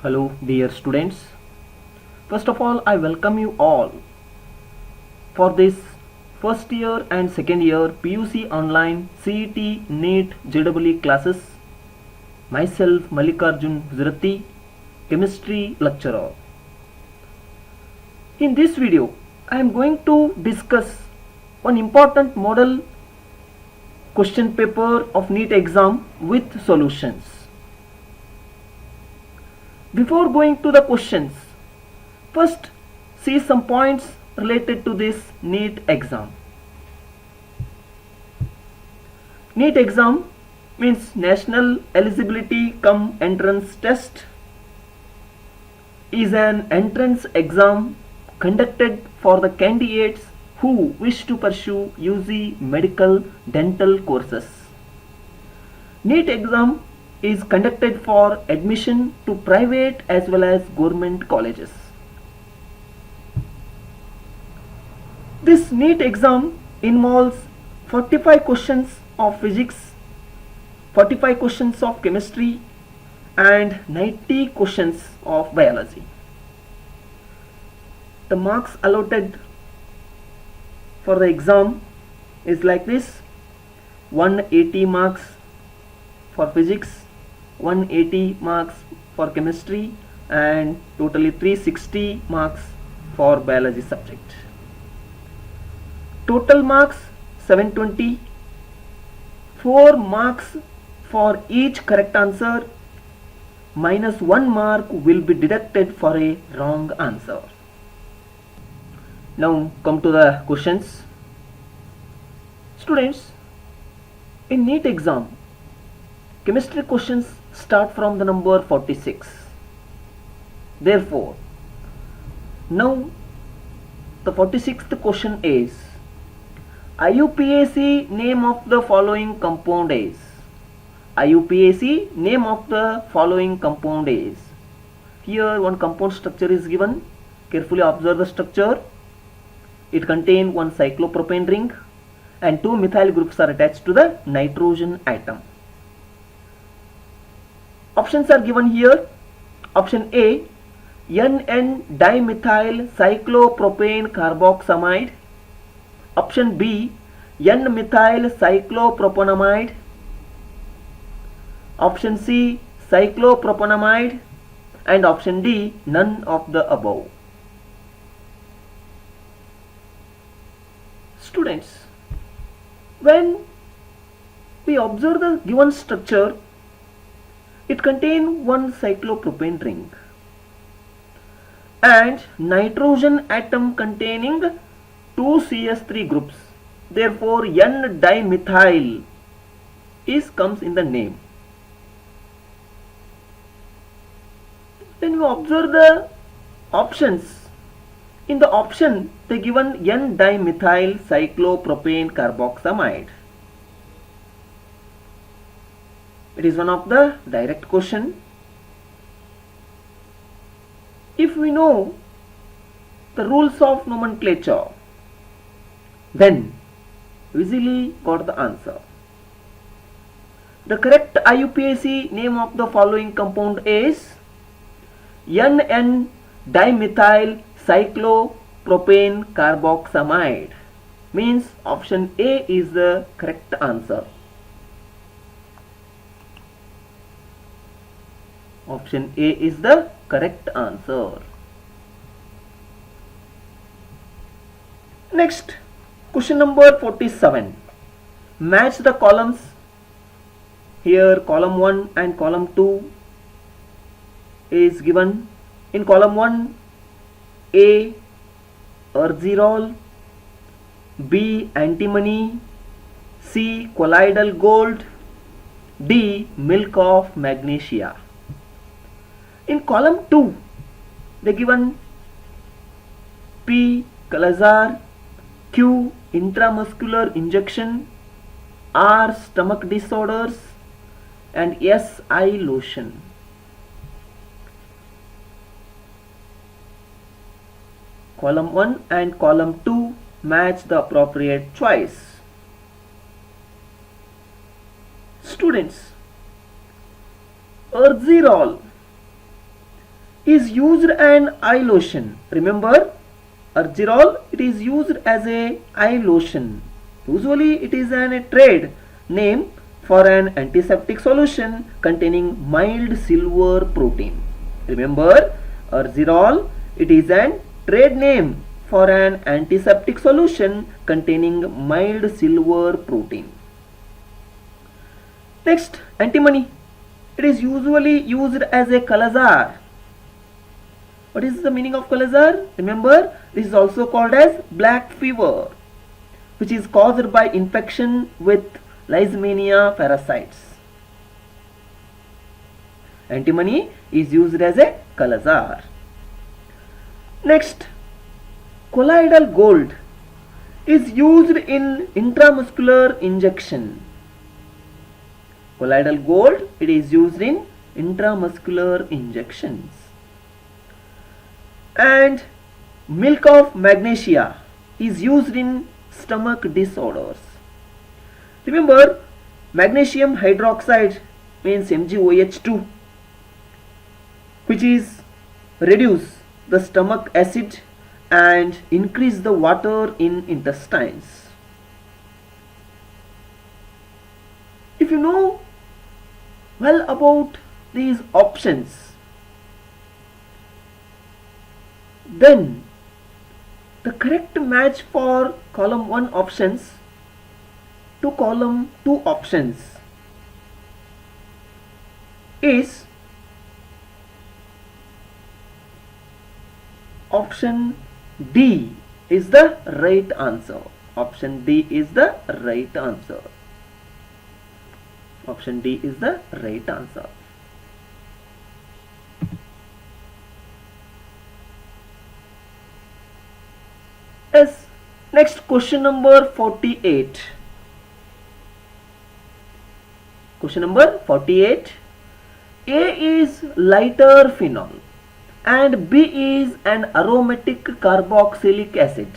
Hello dear students. First of all, I welcome you all for this first year and second year PUC online CET NEET JEE classes. Myself Mallikarjun Gujratti, chemistry lecturer. In this video, I am going to discuss one important model question paper of NEET exam with solutions. Before going to the questions, first see some points related to this NEET exam. NEET exam means National Eligibility Cum Entrance Test, is an entrance exam conducted for the candidates who wish to pursue UG medical dental courses. NEET exam is conducted for admission to private as well as government colleges. This NEET exam involves 45 questions of physics, 45 questions of chemistry and 90 questions of biology. The marks allotted for the exam is like this: 180 marks for physics, 180 marks for chemistry and totally 360 marks for biology subject. Total marks 720, 4 marks for each correct answer, minus 1 mark will be deducted for a wrong answer. Now come to the questions. Students, in NEET exam, chemistry questions start from the number 46. Therefore, now the 46th question is IUPAC name of the following compound is. IUPAC name of the following compound is. Here one compound structure is given. Carefully observe the structure. It contains one cyclopropane ring and 2 methyl groups are attached to the nitrogen atom. Options are given here. Option A, NN dimethyl cyclopropane carboxamide. Option B, N-methyl cyclopropanamide. Option C, cyclopropanamide. And option D, none of the above. Students, when we observe the given structure, it contains one cyclopropane ring and nitrogen atom containing 2 CS3 groups. Therefore, N-dimethyl comes in the name. When we observe the options, in the option they given N-dimethyl cyclopropane carboxamide. It is one of the direct question. If we know the rules of nomenclature, then we easily got the answer. The correct IUPAC name of the following compound is NN dimethyl cyclopropane carboxamide. Means option A is the correct answer. Option A is the correct answer. Next, question number 47. Match the columns. Here column 1 and column 2 is given. In column 1, A, erzirol, B, antimony, C, colloidal gold, D, milk of magnesia. In column 2, they given P, Calazar, Q, intramuscular injection, R, stomach disorders, and S, eye lotion. Column 1 and column 2 match the appropriate choice. Students, erzirol is used an eye lotion. Remember, Urgirol, it is used as a eye lotion. Usually it is a trade name for an antiseptic solution containing mild silver protein. Remember, Urgirol, it is a trade name for an antiseptic solution containing mild silver protein. Next, antimony. It is usually used as a Kala-Azar. What is the meaning of Kala-Azar? Remember, this is also called as black fever, which is caused by infection with Leishmania parasites. Antimony is used as a Kala-Azar. Next, colloidal gold is used in intramuscular injection. Colloidal gold, it is used in intramuscular injections. And milk of magnesia is used in stomach disorders. Remember, magnesium hydroxide means MgOH2, which is reduce the stomach acid and increase the water in intestines. If you know well about these options, then the correct match for column 1 options to column 2 options is option D is the right answer. Option D is the right answer. Option D is the right answer. Yes, next question number 48. Question number 48. A is lighter phenol and B is an aromatic carboxylic acid.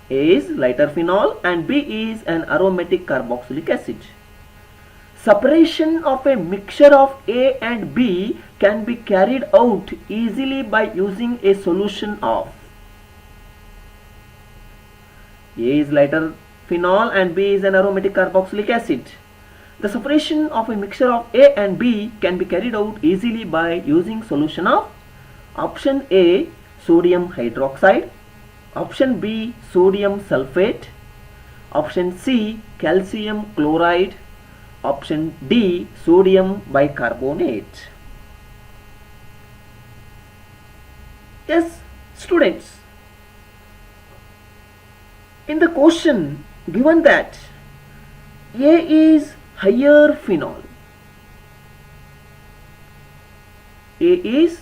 A is lighter phenol and B is an aromatic carboxylic acid. Separation of a mixture of A and B can be carried out easily by using a solution of. A is lighter phenol and B is an aromatic carboxylic acid. The separation of a mixture of A and B can be carried out easily by using solution of option A, sodium hydroxide, option B, sodium sulfate, option C, calcium chloride, option D, sodium bicarbonate. Yes, students, in the question given that A is higher phenol, A is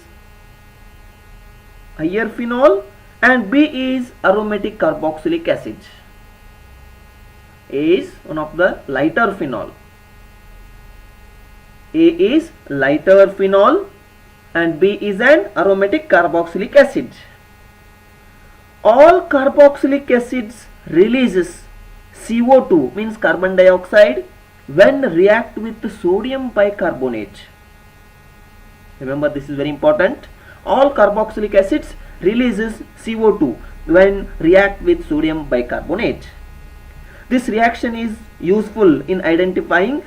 higher phenol and B is aromatic carboxylic acid. A is one of the lighter phenol. A is lighter phenol and B is an aromatic carboxylic acid. All carboxylic acids releases CO2 means carbon dioxide when react with sodium bicarbonate. Remember, this is very important. All carboxylic acids releases CO2 when react with sodium bicarbonate. This reaction is useful in identifying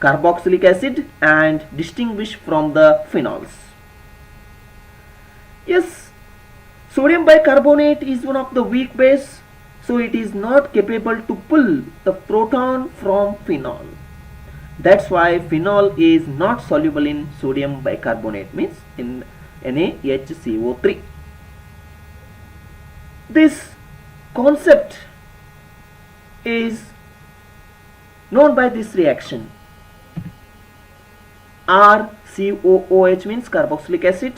carboxylic acid and distinguish from the phenols. Yes, sodium bicarbonate is one of the weak base, so it is not capable to pull the proton from phenol. That's why phenol is not soluble in sodium bicarbonate, means in NaHCO3. This concept is known by this reaction. RCOOH means carboxylic acid.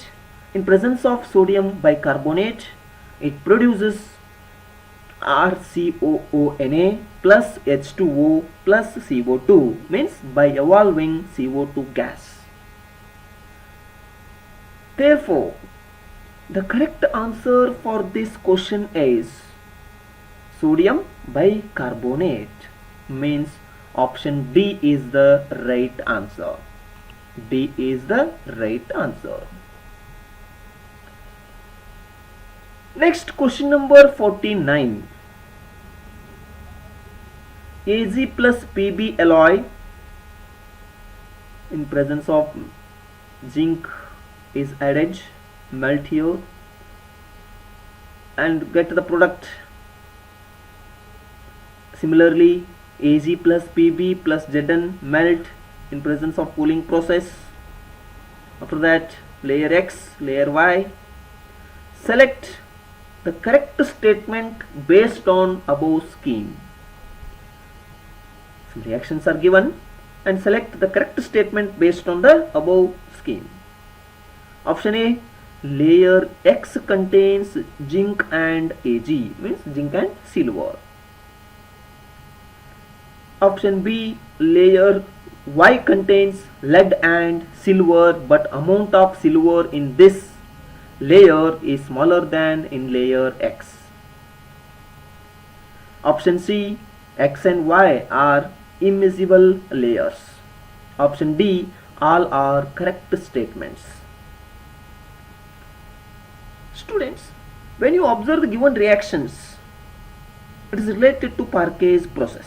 In presence of sodium bicarbonate, it produces RCOONA plus H2O plus CO2, means by evolving CO2 gas. Therefore, the correct answer for this question is sodium bicarbonate, means Option D is the right answer. D is the right answer. Next, question number 49. Ag plus Pb alloy in presence of zinc is added. Melt here and get the product. Similarly, Ag plus Pb plus Zn melt in presence of cooling process. After that, layer X, layer Y. Select the correct statement based on above scheme. Some reactions are given and select the correct statement based on the above scheme. Option A, layer X contains zinc and Ag, means zinc and silver. Option B, layer Y contains lead and silver, but amount of silver in this layer is smaller than in layer X. Option C, X and Y are immiscible layers. Option D, all are correct statements. Students, when you observe the given reactions, it is related to Parquet's process.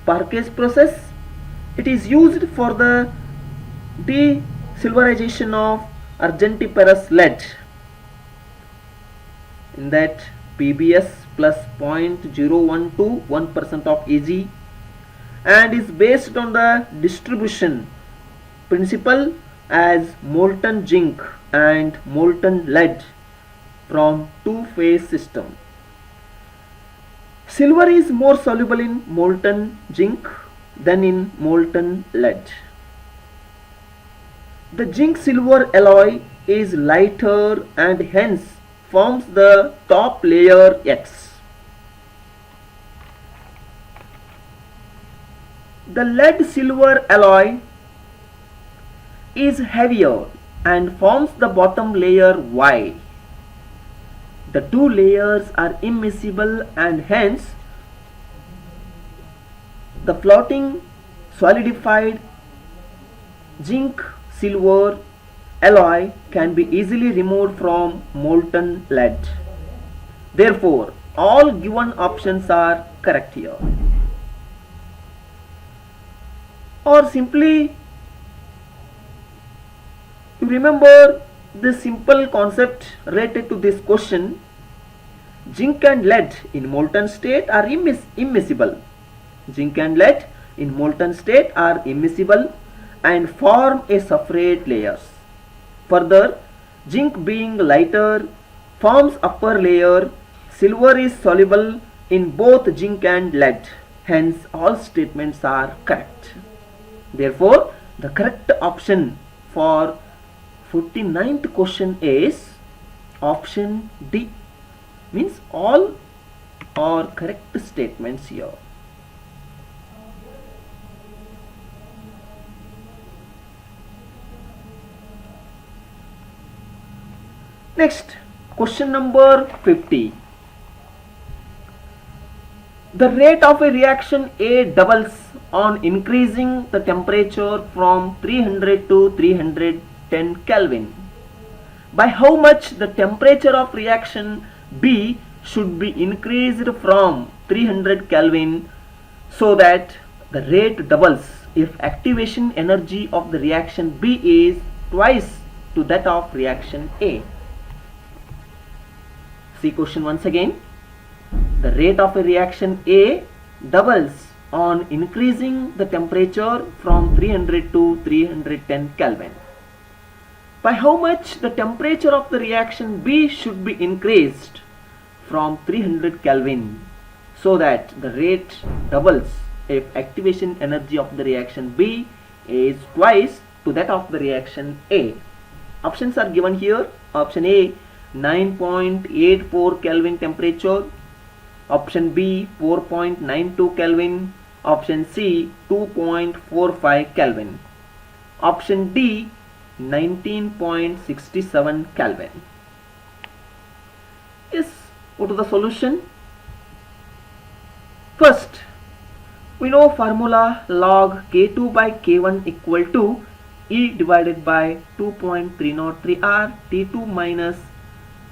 Parquet's process, it is used for the desilverization of argentiferous lead. In that, PbS plus 0.012 1% of Ag, and is based on the distribution principle as molten zinc and molten lead from two-phase system. Silver is more soluble in molten zinc than in molten lead. The zinc-silver alloy is lighter and hence forms the top layer X. The lead-silver alloy is heavier and forms the bottom layer Y. The two layers are immiscible and hence the floating solidified zinc silver alloy can be easily removed from molten lead. Therefore, all given options are correct here. Or simply, you remember this simple concept related to this question. Zinc and lead in molten state are immiscible. Zinc and lead in molten state are immiscible and form a separate layers. Further, zinc being lighter forms upper layer. Silver is soluble in both zinc and lead. Hence, all statements are correct. Therefore, the correct option for 49th question is option D. Means all are correct statements here. Next, question number 50. The rate of a reaction A doubles on increasing the temperature from 300 to 310 Kelvin. By how much the temperature of reaction B should be increased from 300 Kelvin so that the rate doubles if activation energy of the reaction B is twice to that of reaction A. See question once again. The rate of a reaction A doubles on increasing the temperature from 300 to 310 Kelvin. By how much the temperature of the reaction B should be increased from 300 Kelvin so that the rate doubles if activation energy of the reaction B is twice to that of the reaction A. Options are given here. Option A, 9.84 Kelvin temperature. Option B, 4.92 Kelvin. Option C, 2.45 Kelvin. Option D, 19.67 Kelvin. Yes, go to the solution. First, we We know formula log K2 by K1 equal to E divided by 2.303 R T2 minus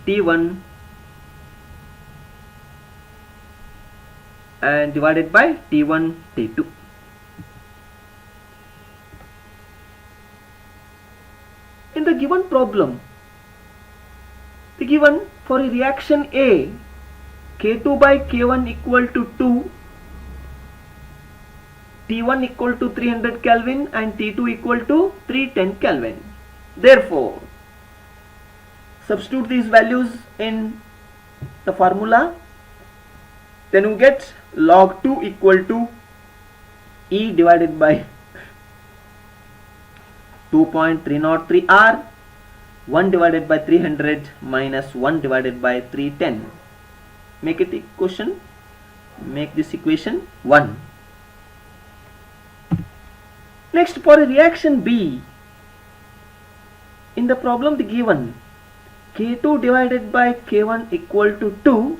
T1 and divided by T1 T2. In the given problem, the given for a reaction A, K2 by K1 equal to 2, T1 equal to 300 Kelvin and T2 equal to 310 Kelvin. Therefore, substitute these values in the formula, then you get log 2 equal to E divided by 2.303 R, 1 divided by 300 minus 1 divided by 310. Make it equation, make this equation 1. Next, for a reaction B, in the problem the given K2 divided by K1 equal to 2,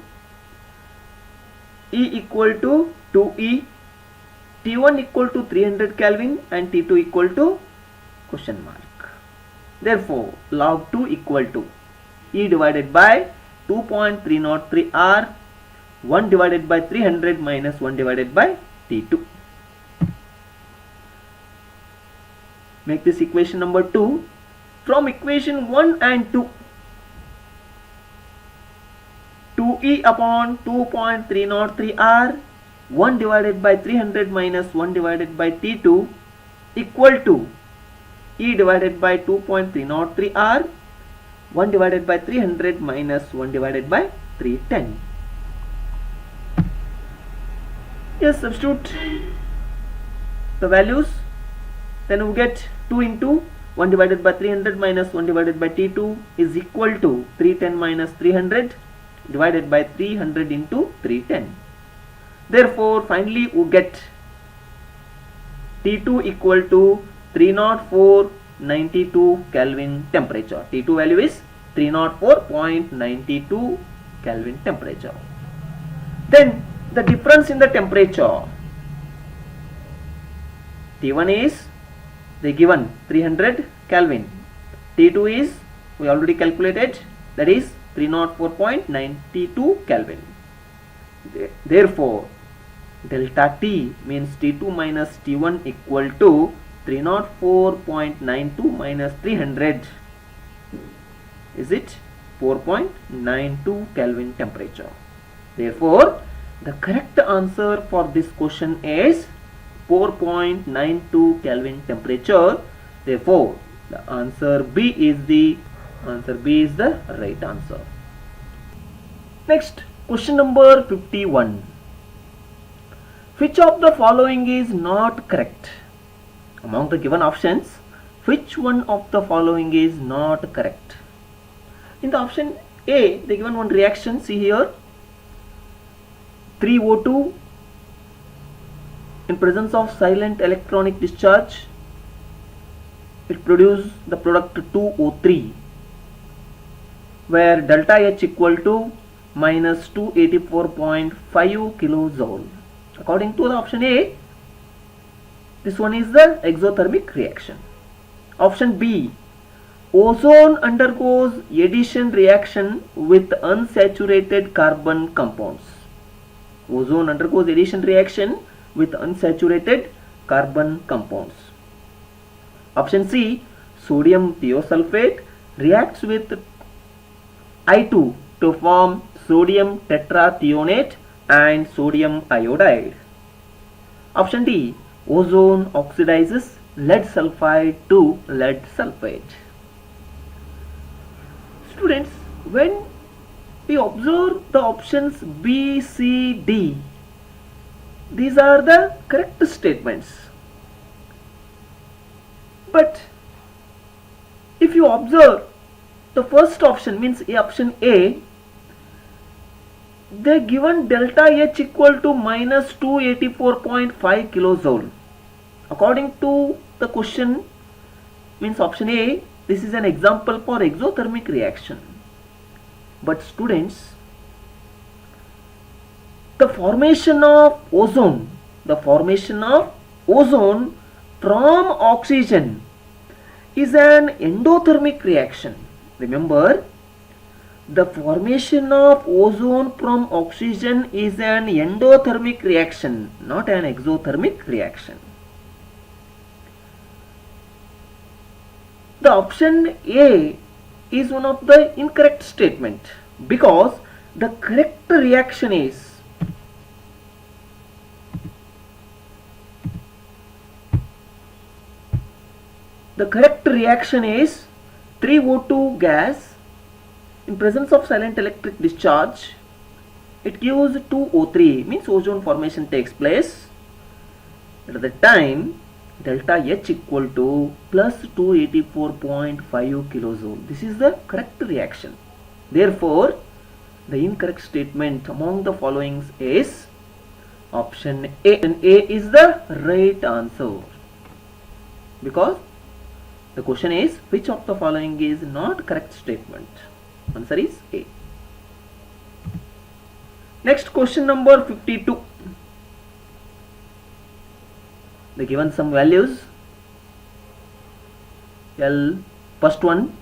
E equal to 2E, T1 equal to 300 Kelvin and T2 equal to question mark. Therefore, log 2 equal to E divided by 2.303 R, 1 divided by 300 minus 1 divided by T2. Make this equation number 2. From equation 1 and 2, 2E upon 2.303 R, 1 divided by 300 minus 1 divided by T2 equal to E divided by 2.303 R, 1 divided by 300 minus 1 divided by 310. Yes, substitute the values, then we get 2 into 1 divided by 300 minus 1 divided by T2 is equal to 310 minus 300 divided by 300 into 310. Therefore, finally we get T2 equal to 304.92 Kelvin temperature. T2 value is 304.92 Kelvin temperature. Then the difference in the temperature, T1 is they given 300 Kelvin, T2 is we already calculated, that is 304.92 Kelvin. Therefore, delta T means T2 minus T1 equal to 304.92 minus 300 is it 4.92 Kelvin temperature. Therefore, the correct answer for this question is 4.92 Kelvin temperature. Therefore, the answer B is the right answer. Next, question number 51. Which of the following is not correct? Among the given options, which one of the following is not correct? In the option A, they given one reaction, see here, 3O2 in presence of silent electronic discharge, it produces the product 2O3, where delta H equal to minus 284.5 kilojoule. According to the option A, this one is the exothermic reaction. Option B, ozone undergoes addition reaction with unsaturated carbon compounds. Ozone undergoes addition reaction with unsaturated carbon compounds. Option C, sodium thiosulfate reacts with I2 to form sodium tetrathionate and sodium iodide. Option D, ozone oxidizes lead sulfide to lead sulfate. Students, when we observe the options B, C, D, these are the correct statements. But if you observe the first option, means option A, they given delta H equal to minus 284.5 kilojoule. According to the question, means option A, this is an example for exothermic reaction. But students, the formation of ozone the formation of ozone from oxygen is an endothermic reaction. Remember, the formation of ozone from oxygen is an endothermic reaction, not an exothermic reaction. The option A is one of the incorrect statement because the correct reaction is the correct reaction is 3O2 gas in presence of silent electric discharge. It gives 2O3, means ozone formation takes place. At the time delta H equal to plus 284.5 kilojoule. This is the correct reaction. Therefore, the incorrect statement among the following is option A. And A is the right answer because the question is which of the following is not correct statement. Answer is A. Next, question number 52. They given some values. L, first one,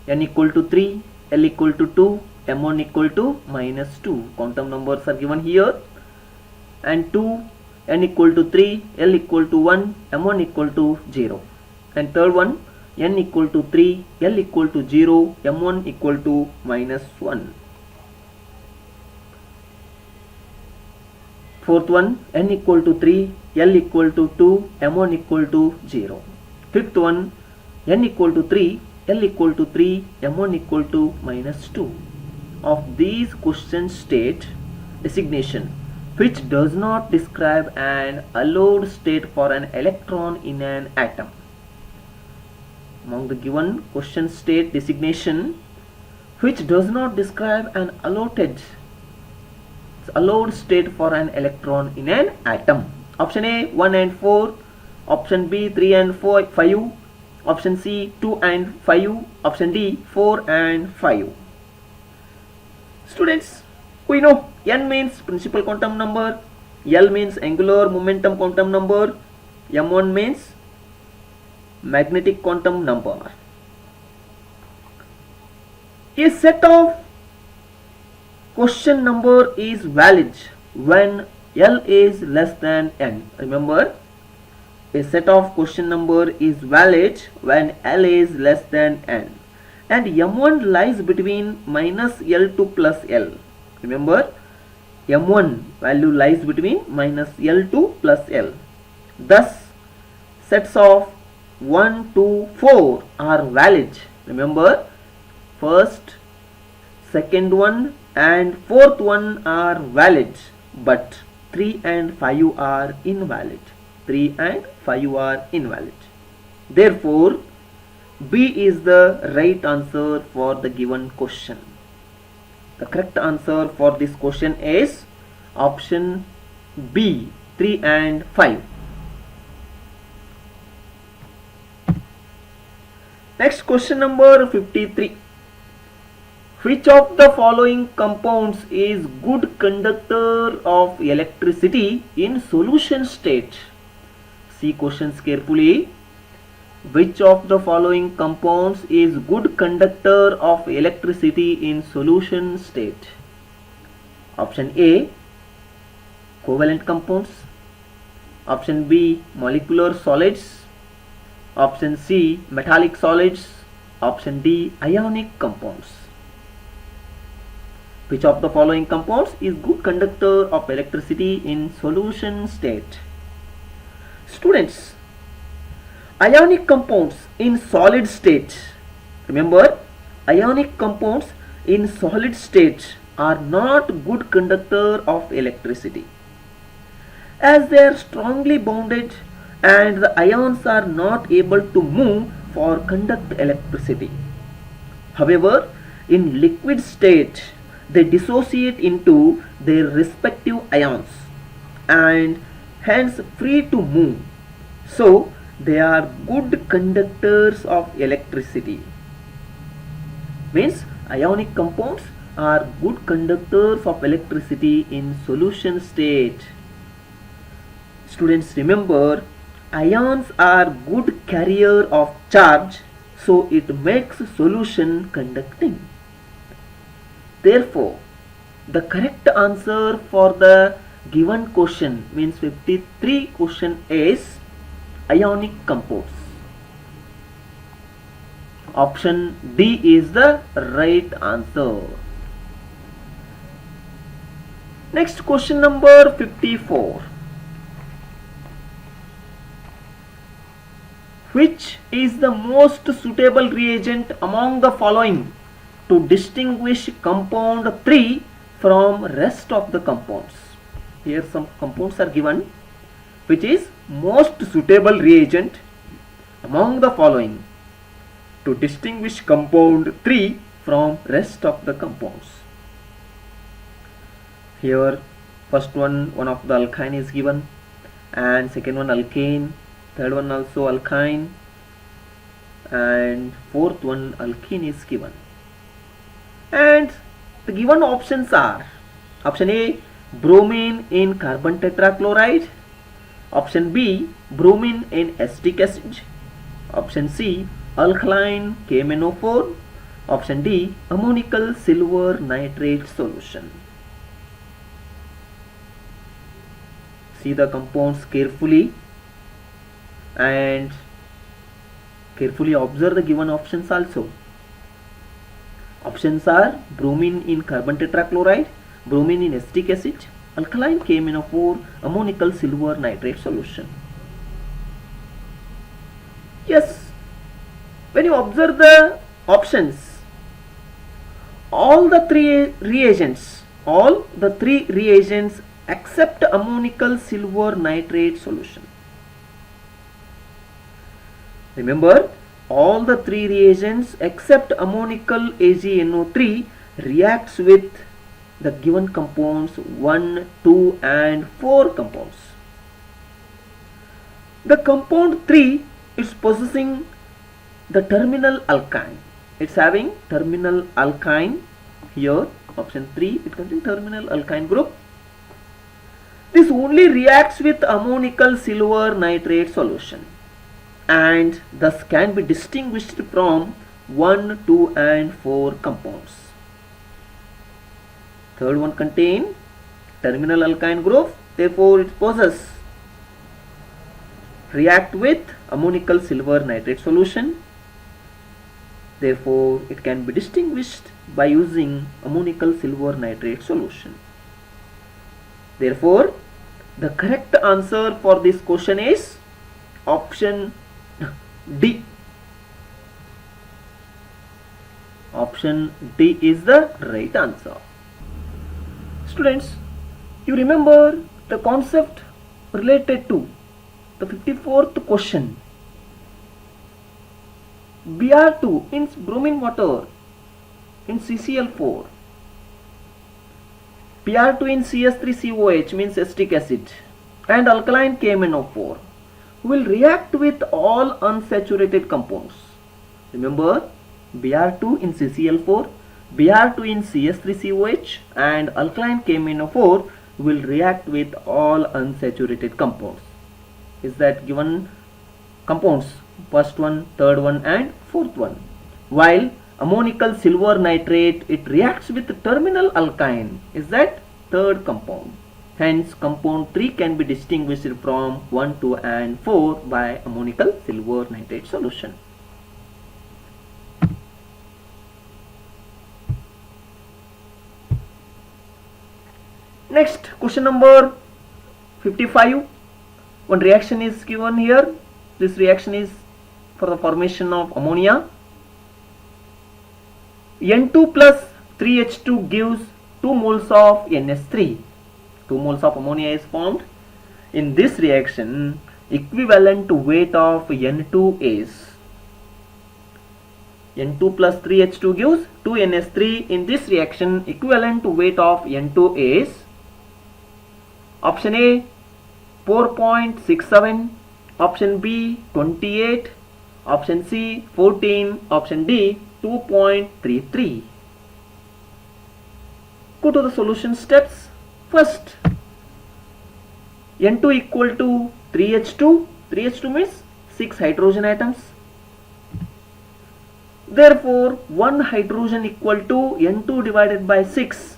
n equal to 3, L equal to 2, m1 equal to minus 2. Quantum numbers are given here. And 2, n equal to 3, L equal to 1, m1 equal to 0. And third one, n equal to 3, L equal to 0, m1 equal to minus 1. Fourth one, n equal to 3, L equal to 2, m1 equal to 0. Fifth one, n equal to 3, L equal to 3, m1 equal to minus 2. Of these questions state designation which does not describe an allowed state for an electron in an atom. Among the given question state designation which does not describe an allowed state for an electron in an atom. Option A 1 and 4, option B 3 and 5, option C 2 and 5, option D 4 and 5. Students, we know n means principal quantum number, L means angular momentum quantum number, m1 means magnetic quantum number. A set of question number is valid when L is less than n. Remember, a set of question number is valid when L is less than n and m1 lies between minus L to plus L. Remember, m1 value lies between minus L to plus L. Thus, sets of 1, 2, 4 are valid. Remember, first, second one and fourth one are valid, but 3 and 5 are invalid. 3 and 5 are invalid. Therefore, B is the right answer for the given question. The correct answer for this question is option B, 3 and 5. Next, question number 53. Which of the following compounds is good conductor of electricity in solution state? See questions carefully. Which of the following compounds is good conductor of electricity in solution state? Option A, covalent compounds. Option B, molecular solids. Option C, metallic solids. Option D, ionic compounds. Which of the following compounds is good conductor of electricity in solution state? Students, ionic compounds in solid state. Remember, ionic compounds in solid state are not good conductor of electricity as they are strongly bounded and the ions are not able to move for conduct electricity. However, in liquid state, they dissociate into their respective ions and hence free to move. So, they are good conductors of electricity. Means ionic compounds are good conductors of electricity in solution state. Students, remember, ions are good carrier of charge, so it makes solution conducting. Therefore, the correct answer for the given question, means 53 question, is ionic compounds. Option D is the right answer. Next, question number 54. Which is the most suitable reagent among the following to distinguish compound 3 from rest of the compounds? Here some compounds are given. Which is most suitable reagent among the following to distinguish compound 3 from rest of the compounds? Here first one of the alkyne is given, and second one alkane, third one also alkyne, and fourth one alkene is given. And the given options are: option A, bromine in carbon tetrachloride; option B, bromine in acetic acid; option C, alkaline KMnO4; option D, ammonical silver nitrate solution. See the compounds carefully and carefully observe the given options also. Options are bromine in carbon tetrachloride, bromine in acetic acid, alkaline KMnO4, ammonical silver nitrate solution. Yes, when you observe the options, all the three reagents except ammonical silver nitrate solution. Remember, all the three reagents except ammonical AgNO3 reacts with the given compounds 1, 2 and 4 compounds. The compound 3 is possessing the terminal alkyne. It's having terminal alkyne here. Option 3, it contains terminal alkyne group. This only reacts with ammonical silver nitrate solution and thus can be distinguished from 1, 2 and 4 compounds. Third one contain terminal alkyne group, therefore it possesses react with ammonical silver nitrate solution, therefore it can be distinguished by using ammonical silver nitrate solution. Therefore, the correct answer for this question is option D. Option D is the right answer. Students, you remember the concept related to the 54th question. Br2 in bromine water in CCl4, Br2 in CS3COH means acetic acid, and alkaline KMnO4 will react with all unsaturated compounds. Remember, Br2 in CCl4, Br2 in CS3COH and alkaline KMnO4 will react with all unsaturated compounds. Is that given compounds? First one, third one and fourth one. While ammonical silver nitrate, it reacts with terminal alkyne, is that third compound. Hence, compound 3 can be distinguished from 1, 2 and 4 by ammonical silver nitrate solution. Next, question number 55. One reaction is given here. This reaction is for the formation of ammonia. N2 plus 3H2 gives 2 moles of NH3. 2 moles of ammonia is formed. In this reaction, equivalent weight of N2 is N2 plus 3H2 gives 2 NH3. In this reaction, equivalent weight of N2 is option A 4.67, option B 28, option C 14, option D 2.33. Go to the solution steps. First, N2 equal to 3H2. 3H2 means 6 hydrogen atoms. Therefore, 1 hydrogen equal to N2 divided by 6.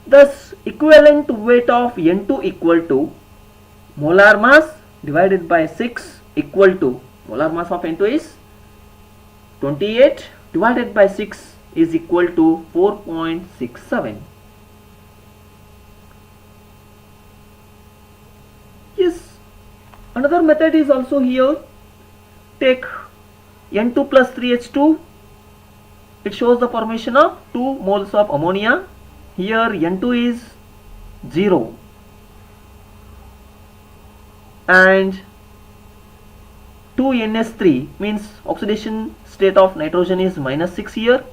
Thus, equivalent weight of N2 equal to molar mass divided by 6 equal to molar mass of N2 is 28 divided by 6 is equal to 4.67. Yes, another method is also here. Take N2 plus 3H2. It shows the formation of 2 moles of ammonia. Here N2 is 0 and 2NS3 means oxidation state of nitrogen is -6 here.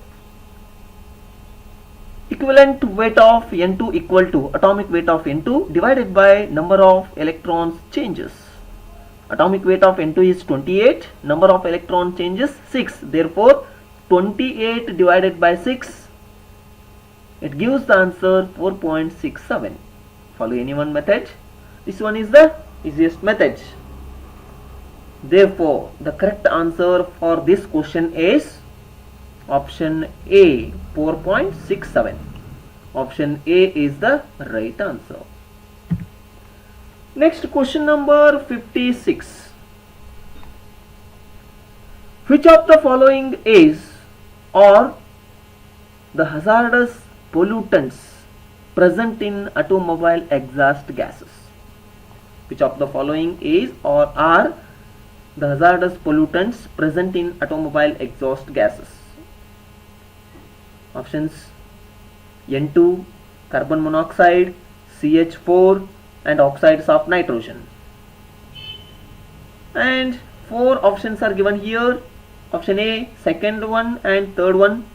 Equivalent weight of N2 equal to atomic weight of N2 divided by number of electrons changes. Atomic weight of N2 is 28, number of electron changes 6. Therefore, 28 divided by 6, it gives the answer 4.67. Follow any one method. This one is the easiest method. Therefore, the correct answer for this question is option A, 4.67. Option A is the right answer. Next, question number 56. Which of the following is or the hazardous pollutants present in automobile exhaust gases? Which of the following is or are the hazardous pollutants present in automobile exhaust gases? Options: N2, carbon monoxide, CH4 and oxides of nitrogen. And 4 options are given here. Option A, second one and third one.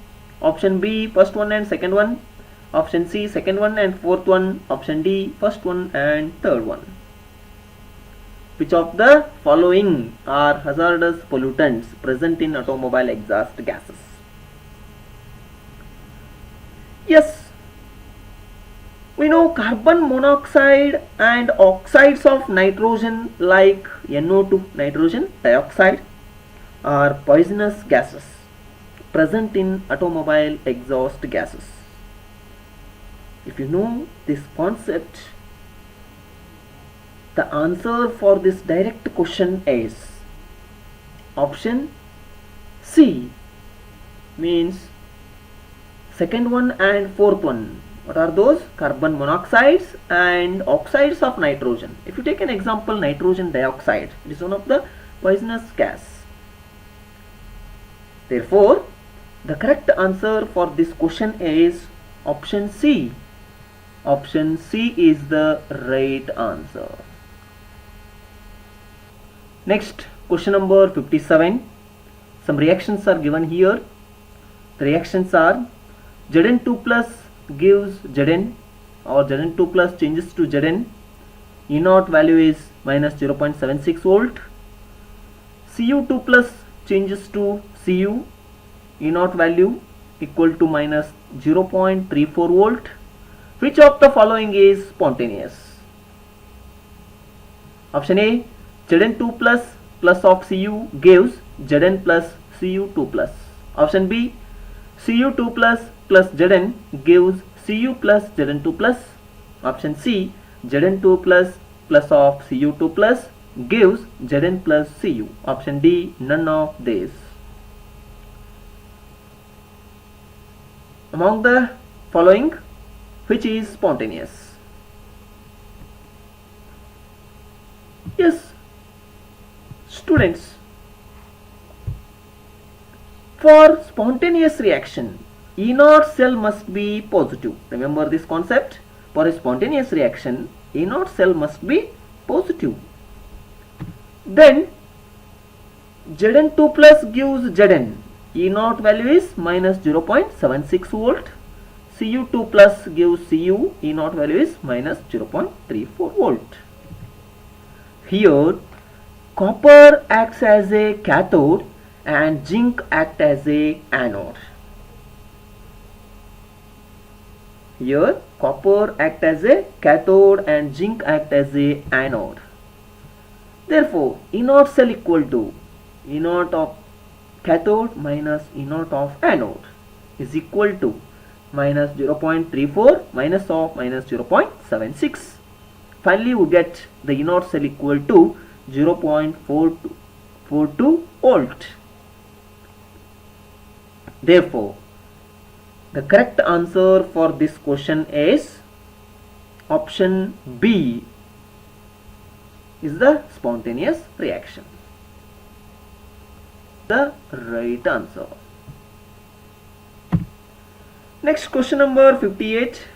Option B, first one and second one. Option C, second one and fourth one. Option D, first one and third one. Which of the following are hazardous pollutants present in automobile exhaust gases? Yes, we know carbon monoxide and oxides of nitrogen like NO2, nitrogen dioxide, are poisonous gases present in automobile exhaust gases. If you know this concept, the answer for this direct question is option C, means second one and fourth one. What are those? Carbon monoxides and oxides of nitrogen. If you take an example, nitrogen dioxide, it is one of the poisonous gas. Therefore, the correct answer for this question is option C. Option C is the right answer. Next, question number 57. Some reactions are given here. The reactions are Zn2 plus gives Zn, or Zn2 plus changes to Zn. E naught value is minus 0.76 volt. Cu2 plus changes to Cu. E naught value equal to minus 0.34 volt. Which of the following is spontaneous? Option A, Zn2 plus of Cu gives Zn plus Cu2 plus. Option B, Cu2 plus Zn gives Cu plus Zn2 plus. Option C, Zn2 plus of Cu2 plus gives Zn plus Cu. Option D, none of these. Among the following, which is spontaneous? Yes, students, for spontaneous reaction, E naught cell must be positive. Remember this concept. For a spontaneous reaction, E naught cell must be positive. Then Zn2 plus gives Zn. E naught value is minus 0.76 volt. Cu2 plus gives Cu. E naught value is minus 0.34 volt. Here, copper acts as a cathode and zinc acts as a anode. Here copper act as a cathode and zinc act as a anode. Therefore, E naught cell equal to E naught of cathode minus E naught of anode is equal to minus 0.34 minus of minus 0.76. Finally, we get the E naught cell equal to 0.42 volt. Therefore, the correct answer for this question is option B is the spontaneous reaction. The right answer. Next, question number 58.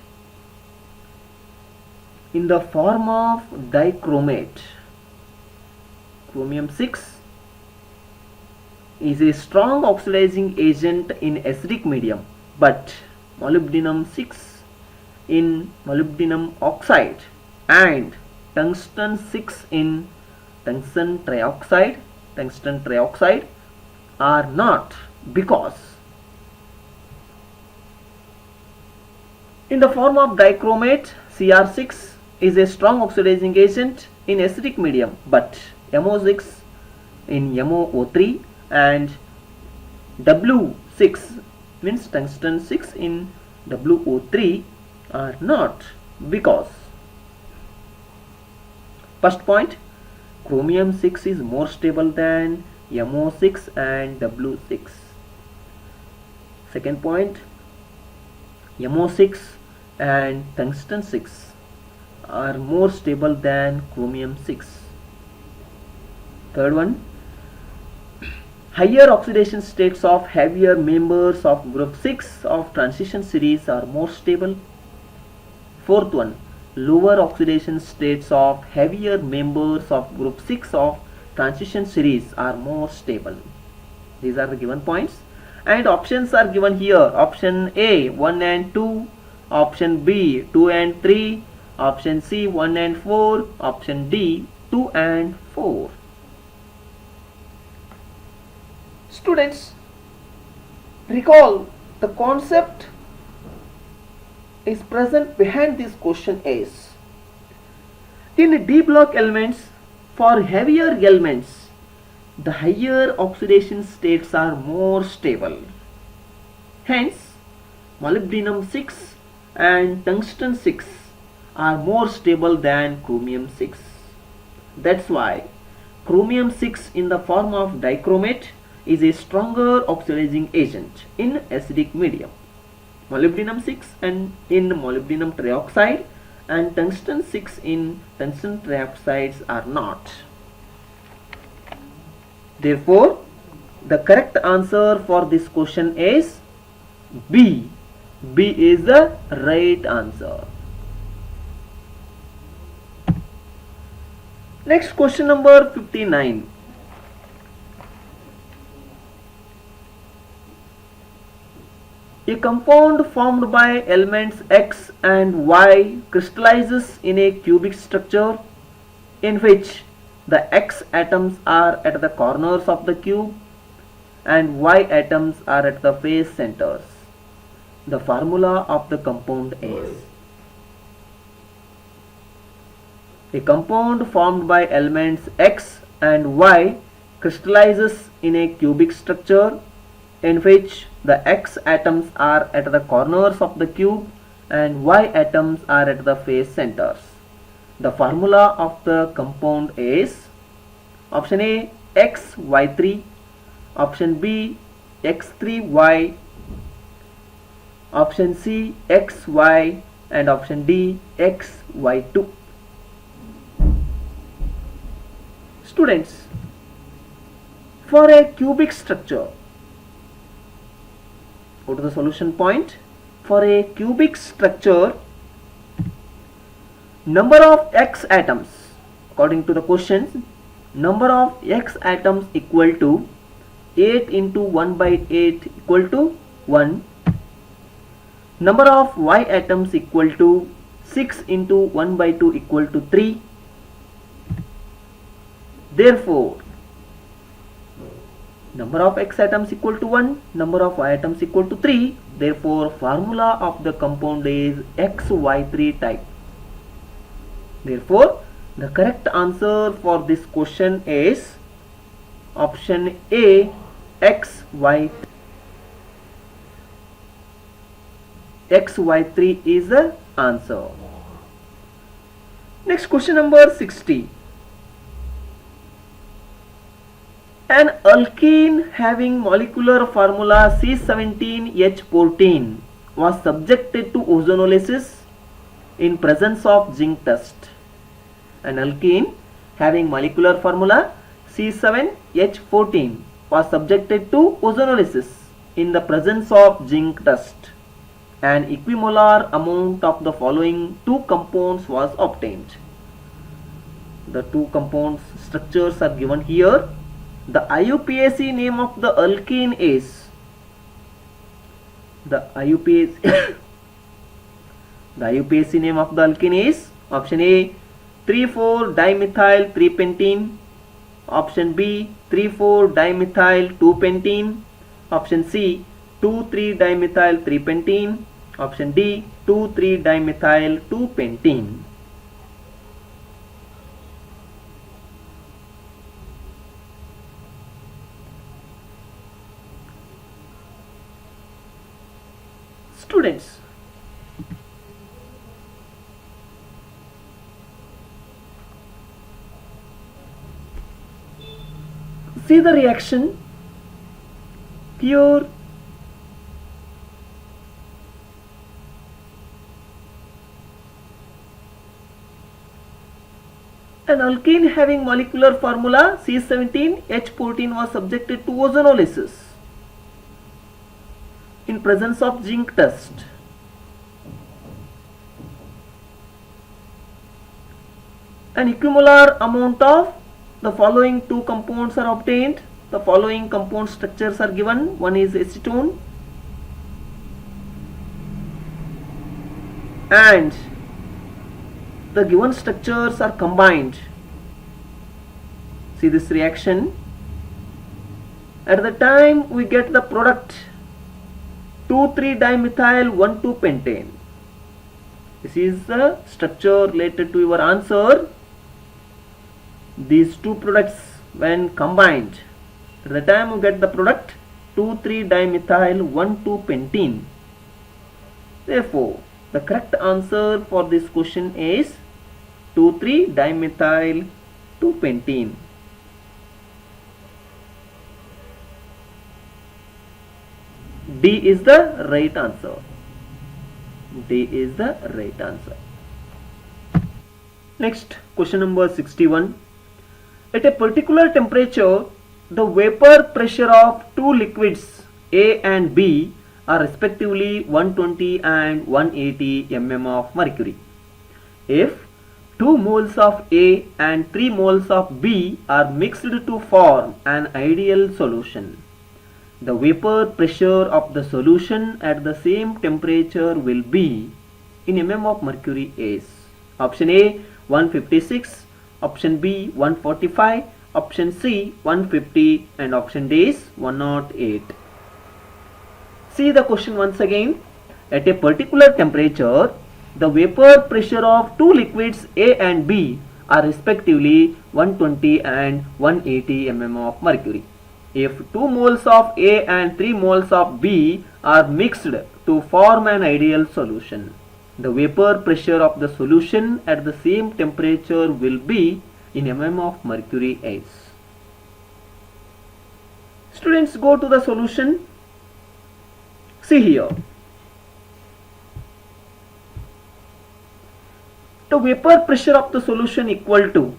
In the form of dichromate, chromium 6 is a strong oxidizing agent in acidic medium, but molybdenum 6 in molybdenum oxide and tungsten 6 in tungsten trioxide are not, because in the form of dichromate, Cr6 is a strong oxidizing agent in acidic medium, but MO6 in MoO3 and W6 means tungsten 6 in WO3 are not, because first point, chromium 6 is more stable than MO6 and W6. Second point, MO6 and tungsten 6 are more stable than chromium 6. Third one, higher oxidation states of heavier members of group 6 of transition series are more stable. Fourth one, lower oxidation states of heavier members of group 6 of transition series are more stable. These are the given points, and options are given here. Option A 1 and 2, option B 2 and 3, option C 1 and 4, option D 2 and 4. Students, recall the concept is present behind this question is, in D block elements, for heavier elements, the higher oxidation states are more stable. Hence, molybdenum 6 and tungsten 6 are more stable than chromium 6. That's why chromium 6 in the form of dichromate is a stronger oxidizing agent in acidic medium. Molybdenum 6 and in molybdenum trioxide and tungsten 6 in tungsten trioxides are not. Therefore, the correct answer for this question is B. B is the right answer. Next, question number 59. A compound formed by elements X and Y crystallizes in a cubic structure in which the X atoms are at the corners of the cube and Y atoms are at the face centers. The formula of the compound is, a compound formed by elements X and Y crystallizes in a cubic structure in which the X atoms are at the corners of the cube and Y atoms are at the face centers. The formula of the compound is option A XY3, option B X3Y, option C XY, and option D XY2. Students, for a cubic structure, go to the solution point. For a cubic structure, number of X atoms, according to the question, number of X atoms equal to 8 into 1 by 8 equal to 1. Number of Y atoms equal to 6 into 1 by 2 equal to 3. Therefore, number of X atoms equal to 1, number of Y atoms equal to 3. Therefore, formula of the compound is XY3 type. Therefore, the correct answer for this question is option A, XY. XY3 is the answer. Next, question number 60. An alkene having molecular formula C17H14 was subjected to ozonolysis in presence of zinc dust. An alkene having molecular formula C7H14 was subjected to ozonolysis in the presence of zinc dust. An equimolar amount of the following two compounds was obtained. The two compounds structures are given here. The IUPAC name of the alkene is the IUPAC name of the alkene is option A 3,4-dimethyl 3-pentene, option B 3,4-dimethyl 2-pentene, option C 2,3-dimethyl 3-pentene, option D 2,3-dimethyl 2-pentene. Students, see the reaction here. An alkene having molecular formula C17H14 was subjected to ozonolysis in presence of zinc dust. An equimolar amount of the following two compounds are obtained. The following compound structures are given. One is acetone and the given structures are combined. See this reaction. At the time we get the product 2,3-dimethyl 1,2-pentane. This is the structure related to your answer. These two products when combined, at the time you get the product 2,3-dimethyl 1,2-pentene. Therefore, the correct answer for this question is 2,3-dimethyl 2-pentene. D is the right answer. D is the right answer. Next, question number 61. At a particular temperature, the vapor pressure of two liquids A and B are respectively 120 and 180 mm of mercury. If 2 moles of A and 3 moles of B are mixed to form an ideal solution, the vapor pressure of the solution at the same temperature will be in mm of mercury is option A 156, option B 145, option C 150 and option D is 108. See the question once again. At a particular temperature, the vapor pressure of two liquids A and B are respectively 120 and 180 mm of mercury. If 2 moles of A and 3 moles of B are mixed to form an ideal solution, the vapor pressure of the solution at the same temperature will be in mm of mercury is. Students, go to the solution. See here. The vapor pressure of the solution equal to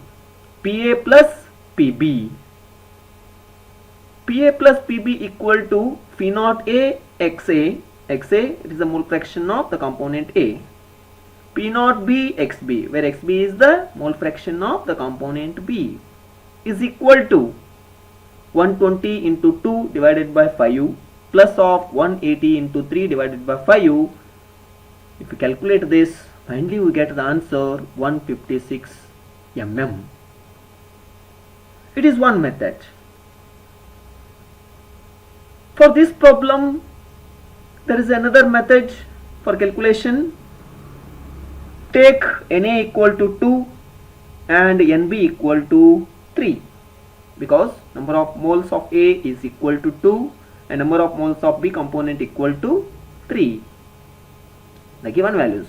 Pa plus Pb. Pa plus Pb equal to Phe naught A Xa. Xa, it is the mole fraction of the component A. P naught B Xb, where Xb is the mole fraction of the component B, is equal to 120 into 2 divided by 5 plus of 180 into 3 divided by 5. If you calculate this, finally we get the answer 156 mm. It is one method. For this problem, There is another method for calculation. Take Na equal to 2 and Nb equal to 3, because number of moles of A is equal to 2 and number of moles of B component equal to 3, the given values.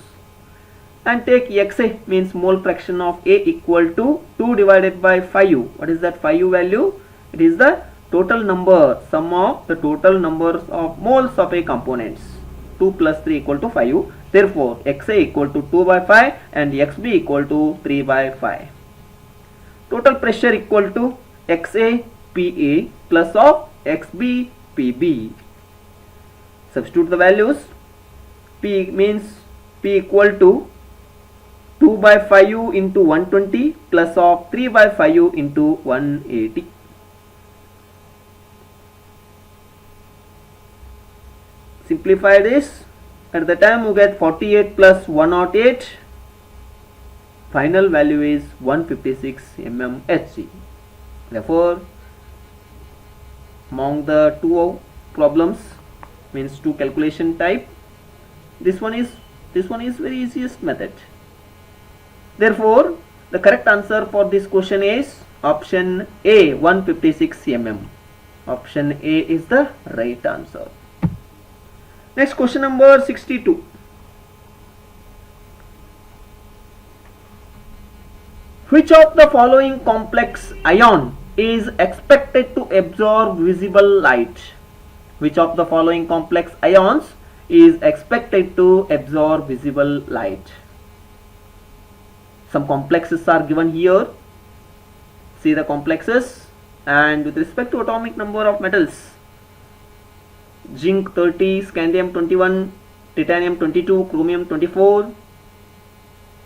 And take Xa, means mole fraction of A equal to 2 divided by 5u. What is that 5u value? It is the total number, sum of the total numbers of moles of A components. 2 plus 3 equal to 5u. Therefore, Xa equal to 2 by 5 and Xb equal to 3 by 5. Total pressure equal to Xa Pa plus of Xb Pb. Substitute the values. P means P equal to 2 by 5u into 120 plus of 3 by 5u into 180. Simplify this. At the time you get 48 plus 108. Final value is 156 mmHg. Therefore, among the two problems, means two calculation type, this one is very easiest method. Therefore, the correct answer for this question is option A, 156 mm. Option A is the right answer. Next, question number 62. Which of the following complex ion is expected to absorb visible light? Which of the following complex ions is expected to absorb visible light? Some complexes are given here. See the complexes, and with respect to atomic number of metals, zinc 30, scandium 21, titanium 22, chromium 24.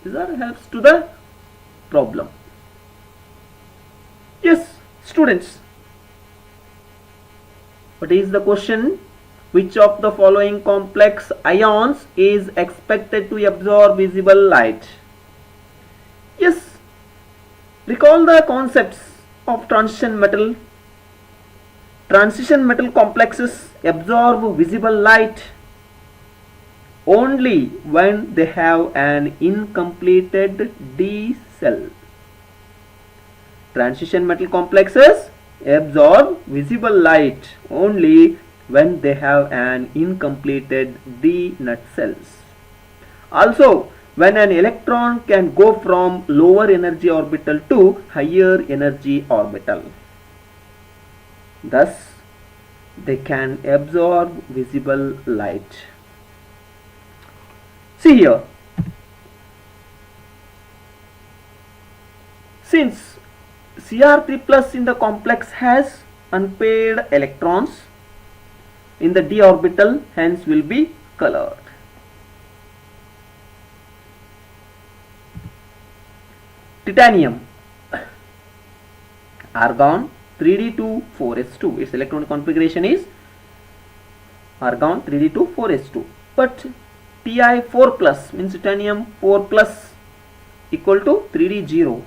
These are helps to the problem. Yes, students, what is the question? Which of the following complex ions is expected to absorb visible light? Yes, recall the concepts of transition metal. Transition metal complexes absorb visible light only when they have an incompleted D cell. Transition metal complexes absorb visible light only when they have an incompleted D nut cells. Also, when an electron can go from lower energy orbital to higher energy orbital. Thus, they can absorb visible light. See here, since Cr3 plus in the complex has unpaired electrons in the d orbital, hence will be colored. Titanium, argon 3d2 4s2, its electronic configuration is argon 3d2 4s2, but Ti4 plus means titanium 4 plus equal to 3d0.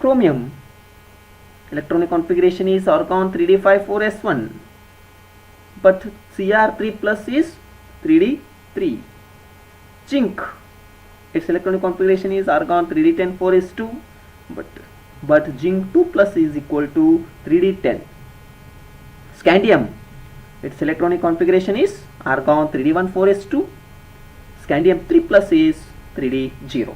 Chromium, electronic configuration is argon 3d5 4s1, but Cr3 plus is 3d3. Zinc, its electronic configuration is argon 3d10 4s2, but zinc 2 plus is equal to 3d10. Scandium, its electronic configuration is argon 3d1 4s2, scandium 3 plus is 3d0.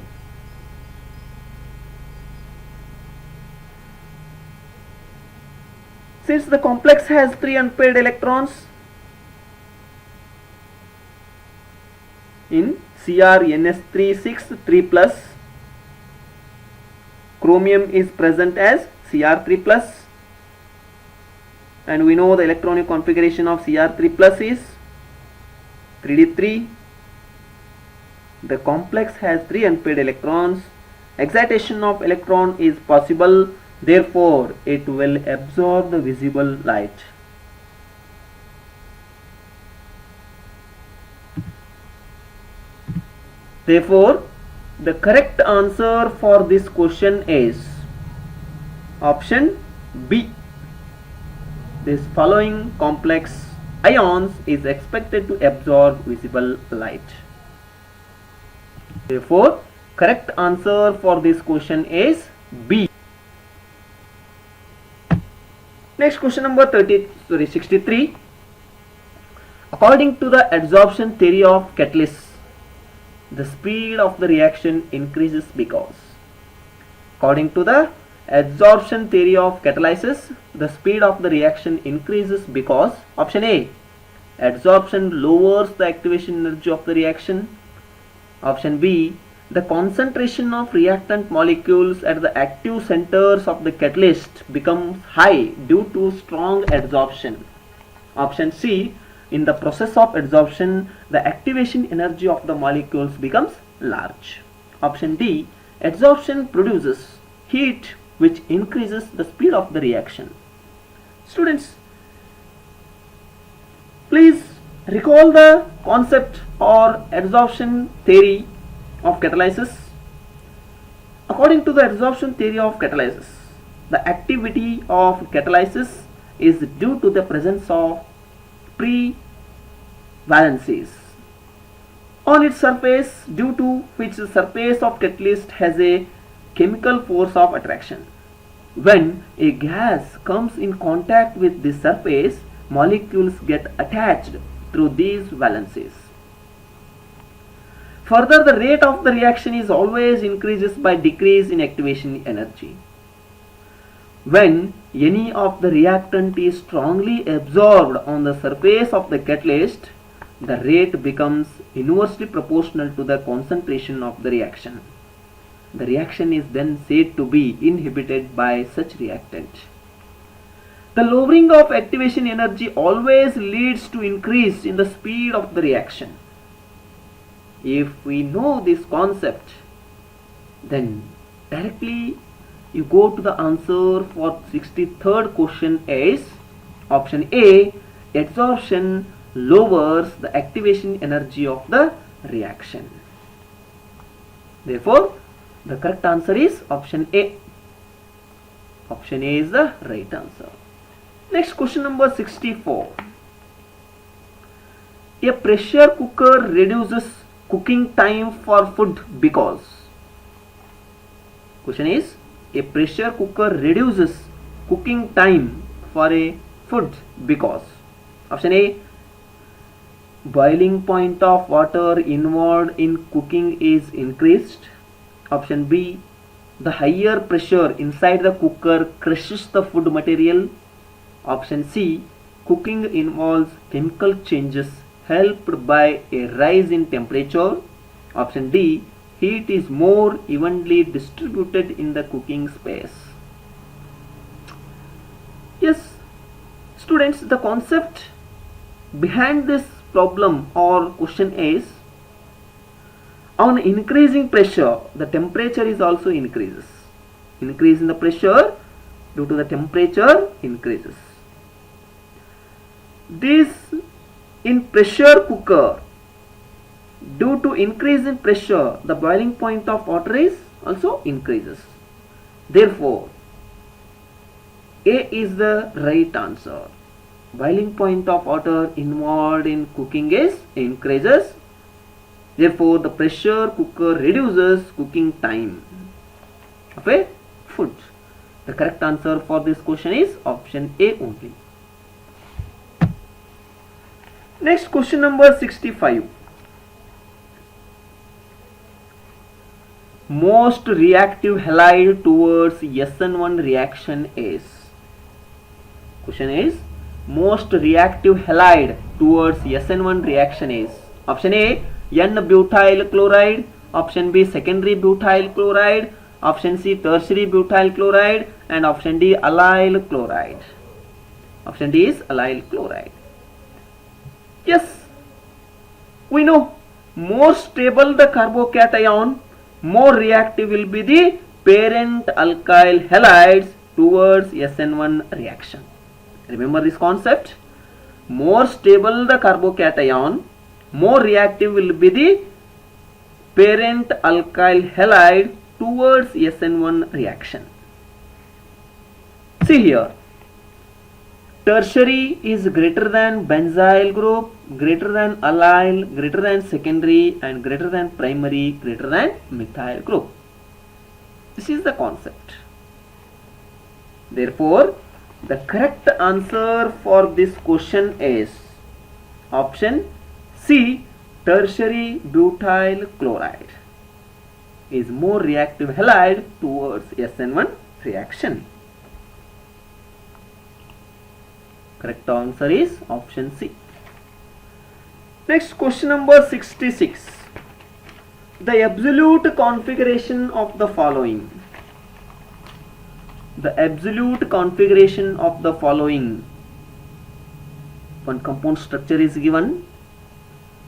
Since the complex has 3 unpaired electrons, in CrNs3 6 3 plus, chromium is present as Cr3 plus, and we know the electronic configuration of Cr3 plus is 3d3. The complex has 3 unpaired electrons. Excitation of electron is possible, therefore it will absorb the visible light. Therefore, the correct answer for this question is option B. This following complex ions is expected to absorb visible light. Therefore, correct answer for this question is B. Next question number 63. According to the adsorption theory of catalysts, the speed of the reaction increases because. According to the adsorption theory of catalysis, the speed of the reaction increases because option A, adsorption lowers the activation energy of the reaction. Option B, the concentration of reactant molecules at the active centers of the catalyst becomes high due to strong adsorption. Option C, in the process of adsorption, the activation energy of the molecules becomes large. Option D, adsorption produces heat which increases the speed of the reaction. Students, please recall the concept or adsorption theory of catalysis. According to the adsorption theory of catalysis, the activity of catalysis is due to the presence of pre-valencies on its surface, due to which the surface of catalyst has a chemical force of attraction. When a gas comes in contact with this surface, molecules get attached through these valencies. Further, the rate of the reaction is always increases by decrease in activation energy. When any of the reactant is strongly absorbed on the surface of the catalyst, the rate becomes inversely proportional to the concentration of the reaction. The reaction is then said to be inhibited by such reactant. The lowering of activation energy always leads to increase in the speed of the reaction. If we know this concept, then directly you go to the answer for 63rd question is option A, adsorption lowers the activation energy of the reaction. Therefore, the correct answer is option A. Option A is the right answer. Next question number 64. A pressure cooker reduces cooking time for food because. Question is, a pressure cooker reduces cooking time for a food because. Option A, boiling point of water involved in cooking is increased. Option B, the higher pressure inside the cooker crushes the food material. Option C, cooking involves chemical changes helped by a rise in temperature. Option D, heat is more evenly distributed in the cooking space. Yes, students, the concept behind this problem or question is, on increasing pressure, the temperature is also increases. Increase in the pressure due to the temperature increases. This in pressure cooker, due to increase in pressure, the boiling point of water is also increases. Therefore, A is the right answer. Boiling point of water involved in cooking is increases. Therefore, the pressure cooker reduces cooking time of a food. The correct answer for this question is option A only. Next, question number 65. Most reactive halide towards SN1 reaction is. Question is, most reactive halide towards SN1 reaction is. Option A, N-butyl chloride. Option B, secondary butyl chloride. Option C, tertiary butyl chloride. And option D, allyl chloride. Option D is allyl chloride. Yes, we know more stable the carbocation, more reactive will be the parent alkyl halides towards SN1 reaction. Remember this concept? More stable the carbocation, more reactive will be the parent alkyl halide towards SN1 reaction. See here, tertiary is greater than benzyl group, greater than allyl, greater than secondary, and greater than primary, greater than methyl group. This is the concept. Therefore, the correct answer for this question is option C, tertiary butyl chloride is more reactive halide towards SN1 reaction. Correct answer is option C. Next, question number 66. The absolute configuration of the following. The absolute configuration of the following. One compound structure is given.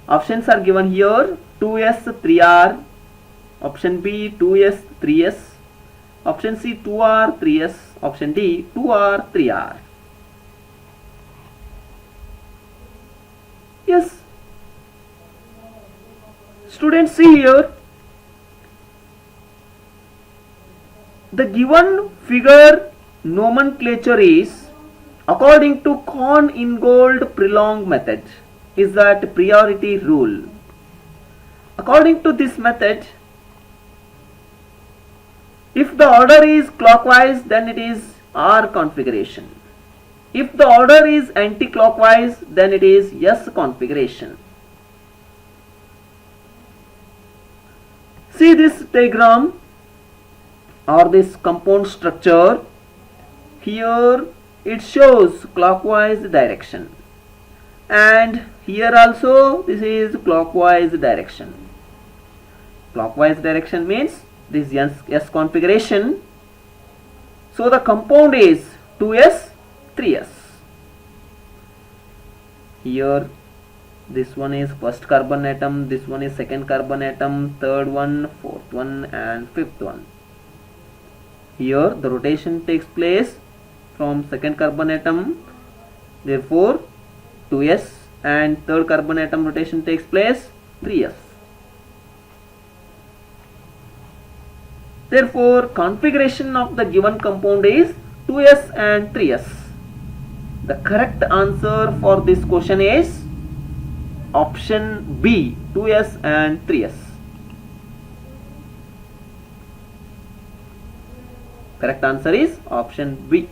Options are given here: 2s 3r, option B 2s 3s, option C 2r 3s, option D 2r 3r. Yes, students, see here, the given figure nomenclature is according to Kohn-Ingold Prolong method, is that priority rule. According to this method, if the order is clockwise, then it is R configuration. If the order is anti-clockwise, then it is S configuration. See this diagram or this compound structure. Here it shows clockwise direction, and here also this is clockwise direction. Clockwise direction means this S configuration. So the compound is 2s 3s. Here this one is first carbon atom, this one is second carbon atom, third one, fourth one, and fifth one. Here the rotation takes place from second carbon atom, therefore 2s, and third carbon atom rotation takes place 3s. Therefore configuration of the given compound is 2s and 3s. The correct answer for this question is option B, 2s and 3s. Correct answer is option B.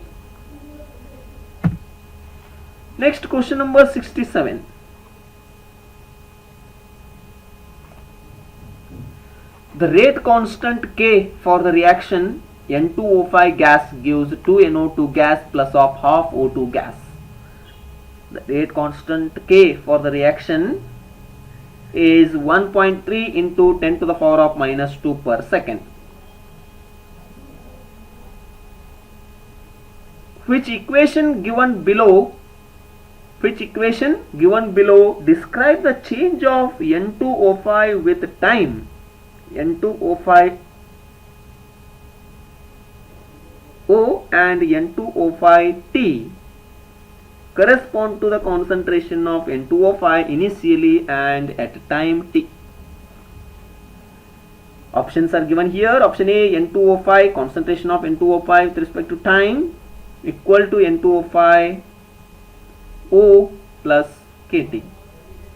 Next, question number 67. The rate constant K for the reaction N2O5 gas gives 2NO2 gas plus of half O2 gas. The rate constant K for the reaction is 1.3 into 10 to the power of minus 2 per second. Which equation given below describe the change of N2O5 with time? N2O5 O and N2O5 T correspond to the concentration of N2O5 initially and at time T. Options are given here. Option A, N2O5, concentration of N2O5 with respect to time equal to N2O5 O plus KT.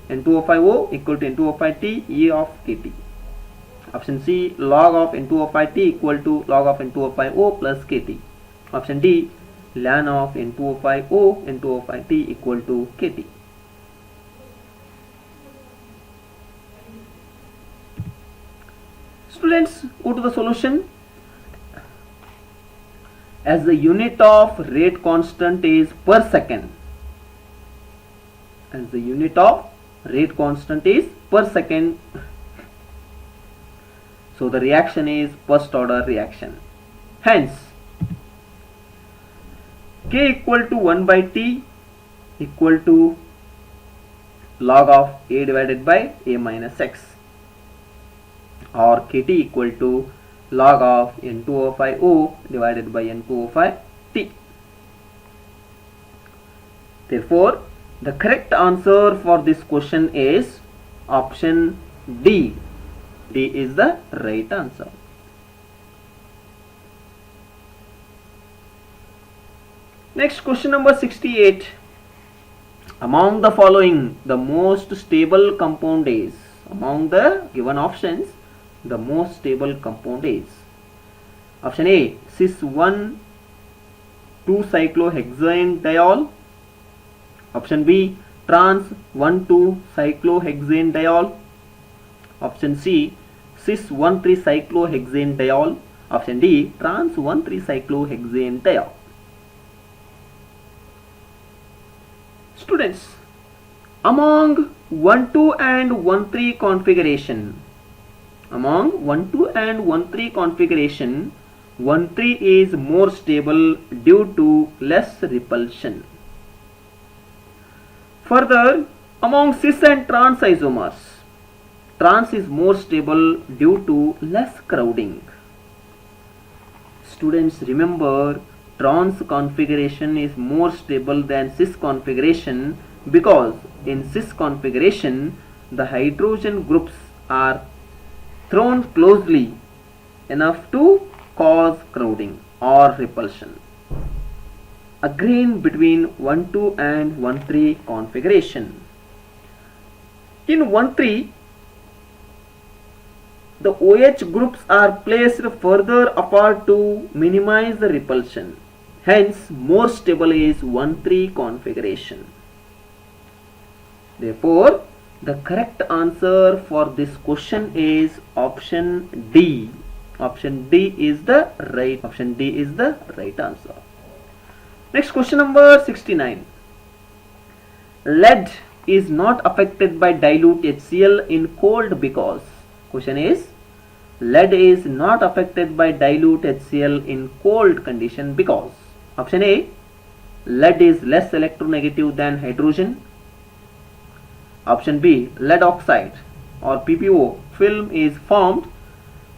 N2O5O equal to N2O5 T, E of KT. Option C, log of N2O5 T equal to log of N2O5 O plus KT. Option D, ln of N2O5 O N2O5 T equal to KT. Students, go to the solution. As the unit of rate constant is per second. As the unit of rate constant is per second. So the reaction is first order reaction. Hence, K equal to 1 by T equal to log of A divided by A minus X, or KT equal to log of N2O5O divided by N2O5T. Therefore, the correct answer for this question is option D. D is the right answer. Next, question number 68. Among the following, the most stable compound is, among the given options, the most stable compound is option A cis 1 2 cyclohexane diol, option B trans 1 2 cyclohexane diol, option C cis 1 3 cyclohexane diol, option D trans 1 3 cyclohexane diol. Students, among 1,2 and 1,3 configuration, among 1,2 and 1,3 configuration, 1,3 is more stable due to less repulsion. Further, among cis and trans isomers, trans is more stable due to less crowding. Students, remember, trans configuration is more stable than cis configuration because in cis configuration the hydrogen groups are thrown closely enough to cause crowding or repulsion. Again, between 1,2 and 1,3 configuration, in 1,3 the OH groups are placed further apart to minimize the repulsion. Hence, more stable is 1,3 configuration. Therefore, the correct answer for this question is option D. Option D is the right answer. Next, question number 69. Lead is not affected by dilute HCl in cold because. Question is, lead is not affected by dilute HCl in cold condition because. Option A, lead is less electronegative than hydrogen. Option B, lead oxide or PPO film is formed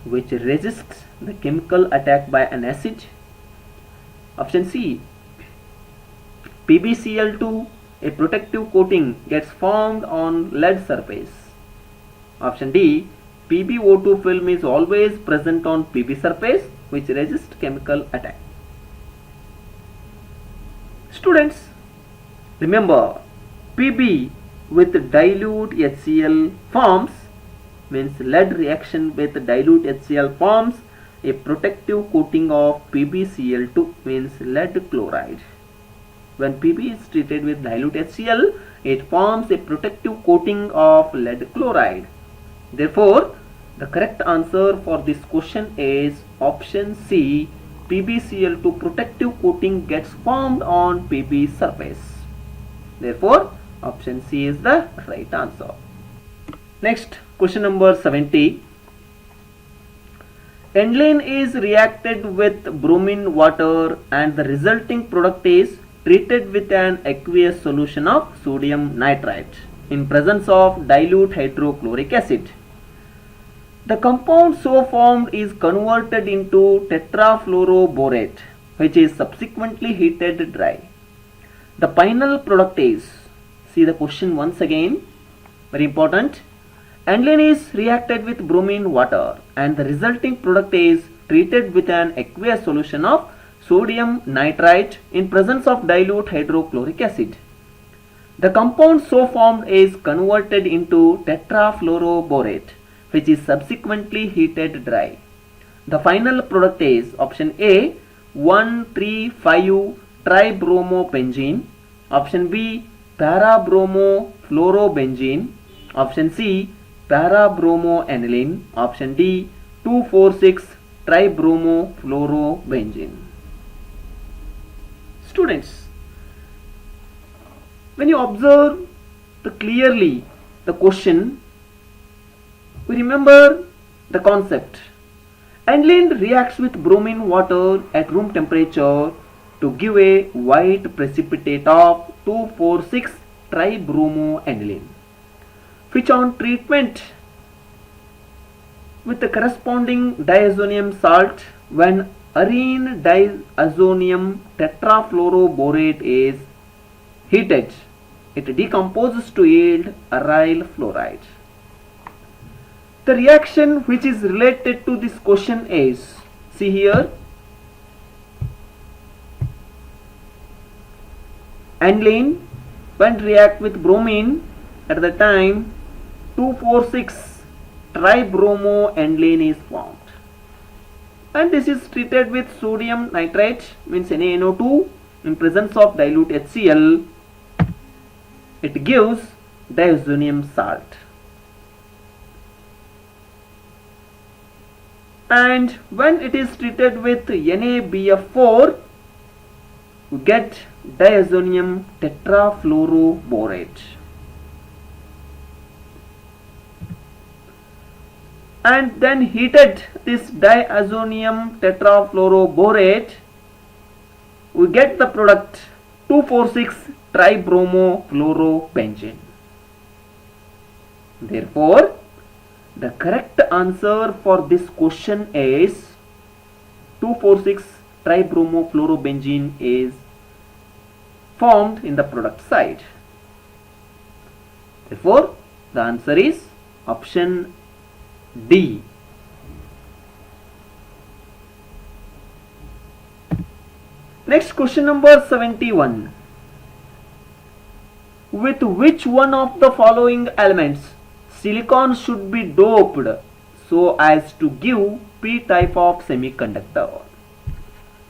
which resists the chemical attack by an acid. Option C, PbCl2, a protective coating, gets formed on lead surface. Option D, PbO2 film is always present on Pb surface which resists chemical attack. Students, remember, Pb with dilute HCl forms, means lead reaction with dilute HCl forms a protective coating of PbCl2, means lead chloride. When Pb is treated with dilute HCl, it forms a protective coating of lead chloride. Therefore, the correct answer for this question is option C, PbCl2 protective coating gets formed on Pb surface. Therefore, option C is the right answer. Next, question number 70. Aniline is reacted with bromine water and the resulting product is treated with an aqueous solution of sodium nitrite in presence of dilute hydrochloric acid. The compound so formed is converted into tetrafluoroborate, which is subsequently heated dry. The final product is, see the question once again, very important. Aniline is reacted with bromine water and the resulting product is treated with an aqueous solution of sodium nitrite in presence of dilute hydrochloric acid. The compound so formed is converted into tetrafluoroborate, which is subsequently heated dry. The final product is option A, 1,3,5-tribromobenzene, option B, para-bromofluorobenzene, option C, para-bromoaniline, option D, 2,4,6-tribromofluorobenzene. Students, when you observe clearly the question, we remember the concept. Aniline reacts with bromine water at room temperature to give a white precipitate of 2,4,6-tribromoaniline, which on treatment with the corresponding diazonium salt, when arene diazonium tetrafluoroborate is heated, it decomposes to yield aryl fluoride. The reaction which is related to this question is, see here, aniline when react with bromine, at the time 2,4,6 tribromo aniline is formed. And this is treated with sodium nitrate, means NaNO2, in presence of dilute HCl. It gives diazonium salt. And when it is treated with NaBF4, we get diazonium tetrafluoroborate. And then heated this diazonium tetrafluoroborate, we get the product 2,4,6 tribromofluorobenzene. Therefore, the correct answer for this question is 2,4,6 tribromofluorobenzene is formed in the product side. Therefore, the answer is option D. Next, question number 71. With which one of the following elements silicon should be doped so as to give p-type of semiconductor?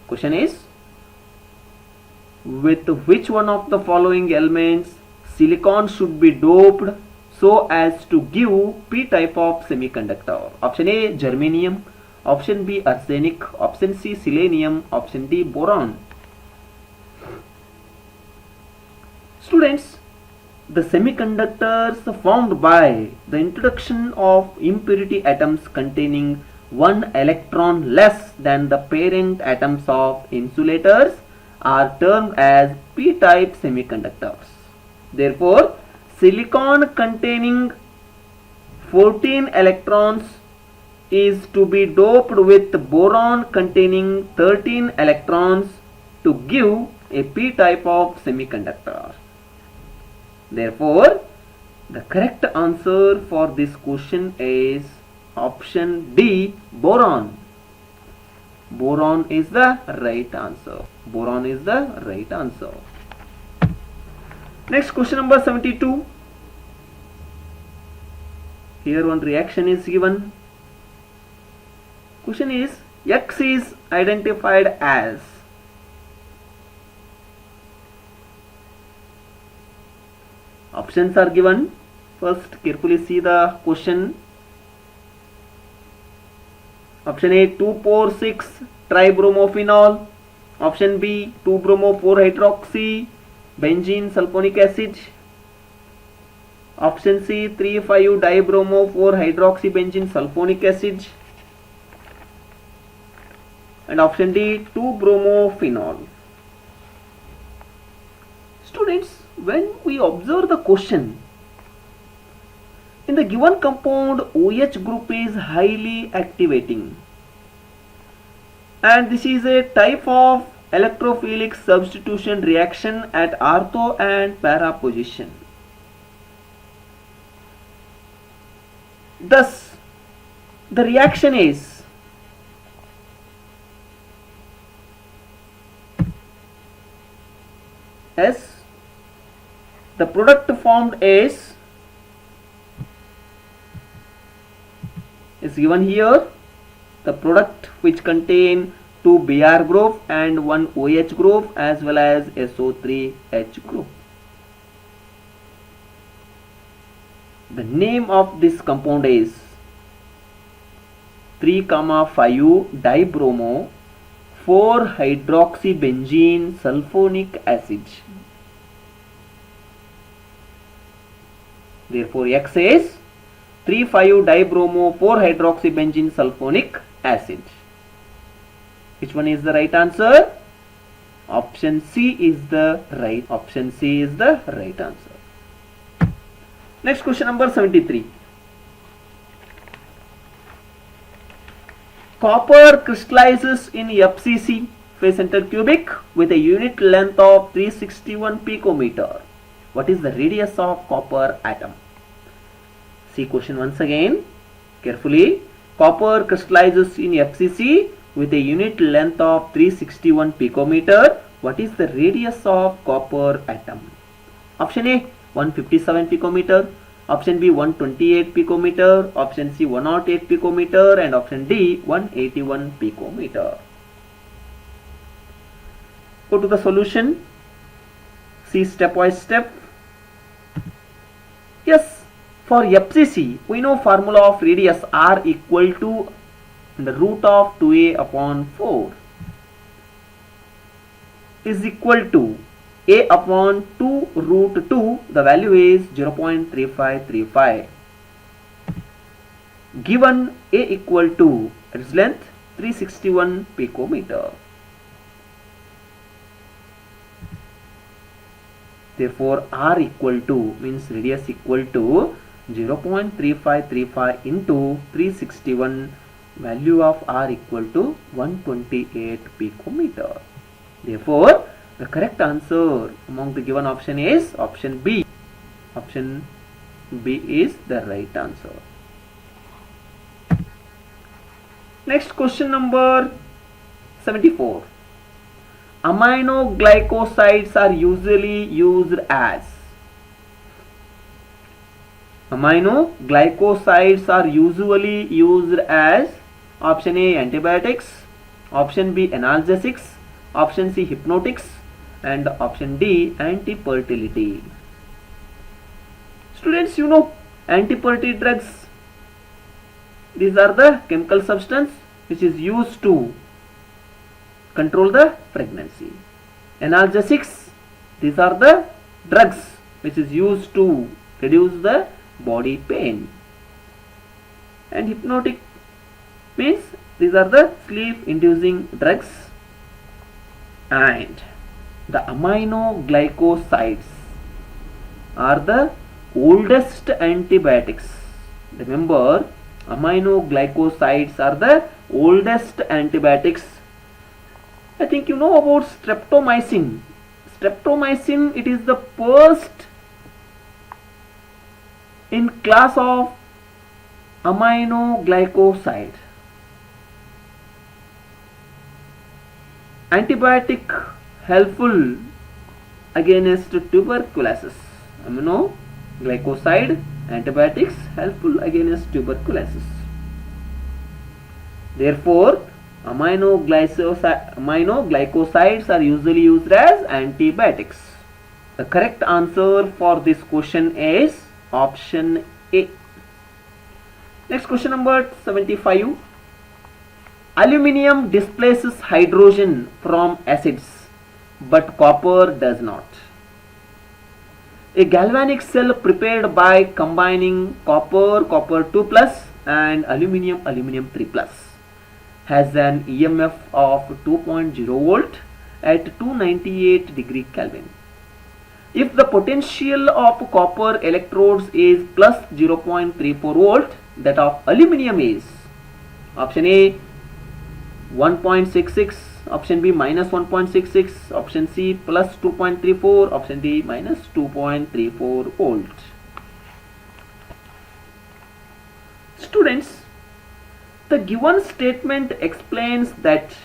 Question is, with which one of the following elements silicon should be doped so as to give p-type of semiconductor? Option A, germanium. Option B, arsenic. Option C, selenium. Option D, boron. Students, the semiconductors formed by the introduction of impurity atoms containing one electron less than the parent atoms of insulators are termed as p-type semiconductors. Therefore, silicon containing 14 electrons is to be doped with boron containing 13 electrons to give a p-type of semiconductor. Therefore, the correct answer for this question is option D, boron. Boron is the right answer. Boron is the right answer. Next, question number 72. Here one reaction is given. Question is, X is identified as. Options are given. First, carefully see the question. Option A, 2,4,6 tribromophenol. Option B, 2-bromo-4-hydroxy benzene sulfonic acid. Option C, 3,5-dibromo-4-hydroxy benzene sulfonic acid. And option D, 2-bromophenol. Students, when we observe the question, in the given compound, OH group is highly activating, and this is a type of electrophilic substitution reaction at ortho and para position. Thus, the reaction is S. The product formed is given here. The product which contain 2 Br group and 1 OH group as well as SO3H group. The name of this compound is 3,5-dibromo 4-hydroxybenzene sulfonic acid. Therefore, X is 3,5-dibromo 4-hydroxybenzene sulfonic acid. Which one is the right answer? Option C is the right. Option C is the right answer. Next, question number 73. Copper crystallizes in FCC, phase center cubic, with a unit length of 361 picometer. What is the radius of copper atom? See question once again carefully. Copper crystallizes in FCC with a unit length of 361 picometer. what is the radius of copper atom? Option A 157 picometer, option B 128 picometer, option C 108 picometer, and option D 181 picometer. Go to the solution. See step by step. Yes, for FCC we know formula of radius r equal to the root of 2a upon 4 is equal to a upon 2 root 2, the value is 0.3535. Given a equal to its length 361 picometer. Therefore r equal to means radius equal to 0.3535 into 361, value of r equal to 128 picometer. Therefore the correct answer among the given option is option B. Option B is the right answer. Next question number 74. Aminoglycosides are usually used as. Aminoglycosides are usually used as option A antibiotics, option B analgesics, option C hypnotics, and option D anti-fertility. Students, you know anti-fertility drugs, these are the chemical substance which is used to control the pregnancy. Analgesics, these are the drugs which is used to reduce the body pain. And hypnotic means these are the sleep inducing drugs. And the aminoglycosides are the oldest antibiotics. Remember, aminoglycosides are the oldest antibiotics. I think you know about streptomycin. Streptomycin, it is the first in class of aminoglycoside. Antibiotic helpful against tuberculosis. Aminoglycoside antibiotics helpful against tuberculosis. Therefore, aminoglycosides are usually used as antibiotics. The correct answer for this question is option A. Next question number 75. Aluminium displaces hydrogen from acids, but copper does not. A galvanic cell prepared by combining copper 2 plus and aluminium 3 plus has an EMF of 2.0 volt at 298 degree Kelvin. If the potential of copper electrodes is plus 0.34 volt, that of aluminium is option A 1.66, option B minus 1.66, option C plus 2.34, option D minus 2.34 volt. Students, the given statement explains that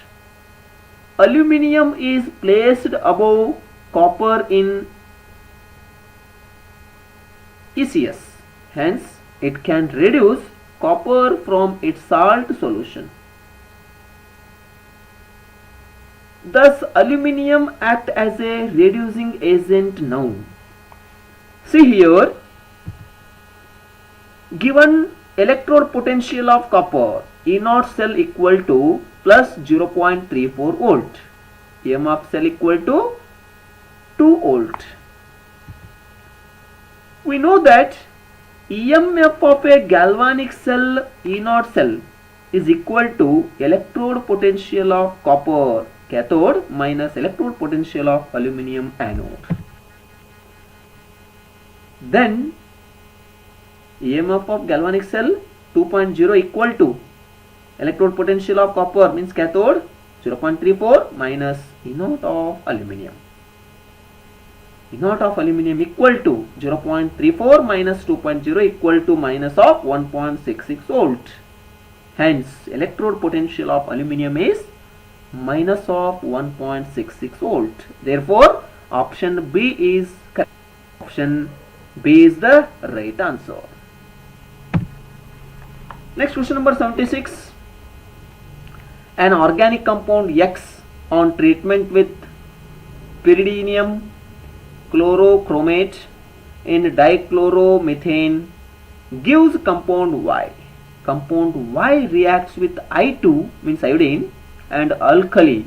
aluminium is placed above copper in ECS. Hence, it can reduce copper from its salt solution. Thus, aluminium acts as a reducing agent now. See here, given electrode potential of copper, E0 cell equal to plus 0.34 volt, EMF cell equal to 2 volt. We know that EMF of a galvanic cell, E0 cell, is equal to electrode potential of copper cathode minus electrode potential of aluminium anode. Then EMF of galvanic cell 2.0 equal to electrode potential of copper means cathode 0.34 minus E0 of aluminium. E0 of aluminium equal to 0.34 minus 2.0 equal to minus of 1.66 volt. Hence, electrode potential of aluminium is minus of 1.66 volt. Therefore, option B is correct. Option B is the right answer. Next question number 76. An organic compound X on treatment with pyridinium chlorochromate in dichloromethane gives compound Y. Compound Y reacts with I2 means iodine and alkali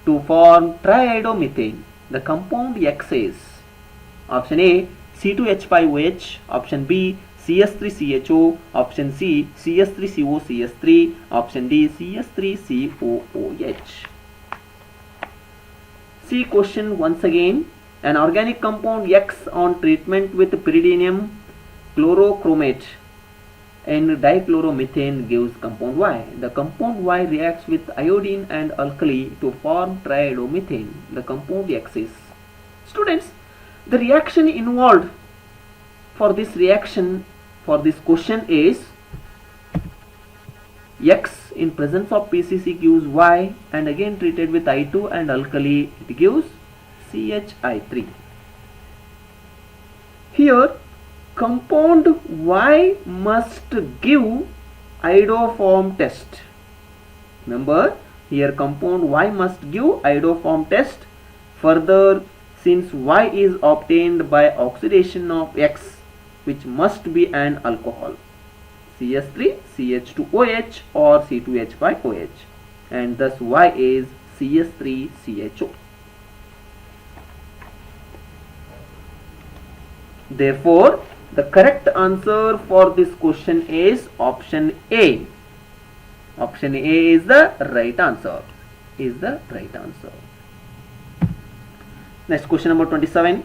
to form triiodomethane. The compound X is option A C2H5OH, option B CS3CHO, option C CS3COCS3, option D CS3COOH. See question once again. An organic compound X on treatment with pyridinium chlorochromate and dichloromethane gives compound Y. The compound Y reacts with iodine and alkali to form triiodomethane. The compound X is. Students, the reaction involved for this question is X in presence of PCC gives Y, and again treated with I2 and alkali it gives CHI3. Here compound Y must give iodoform test. Remember, here compound Y must give iodoform test. Further, since Y is obtained by oxidation of X, which must be an alcohol, CS3 CH2OH or C2H5OH, and thus Y is CS3CHO. Therefore, the correct answer for this question is option A. Option A is the right answer. Next question number 77.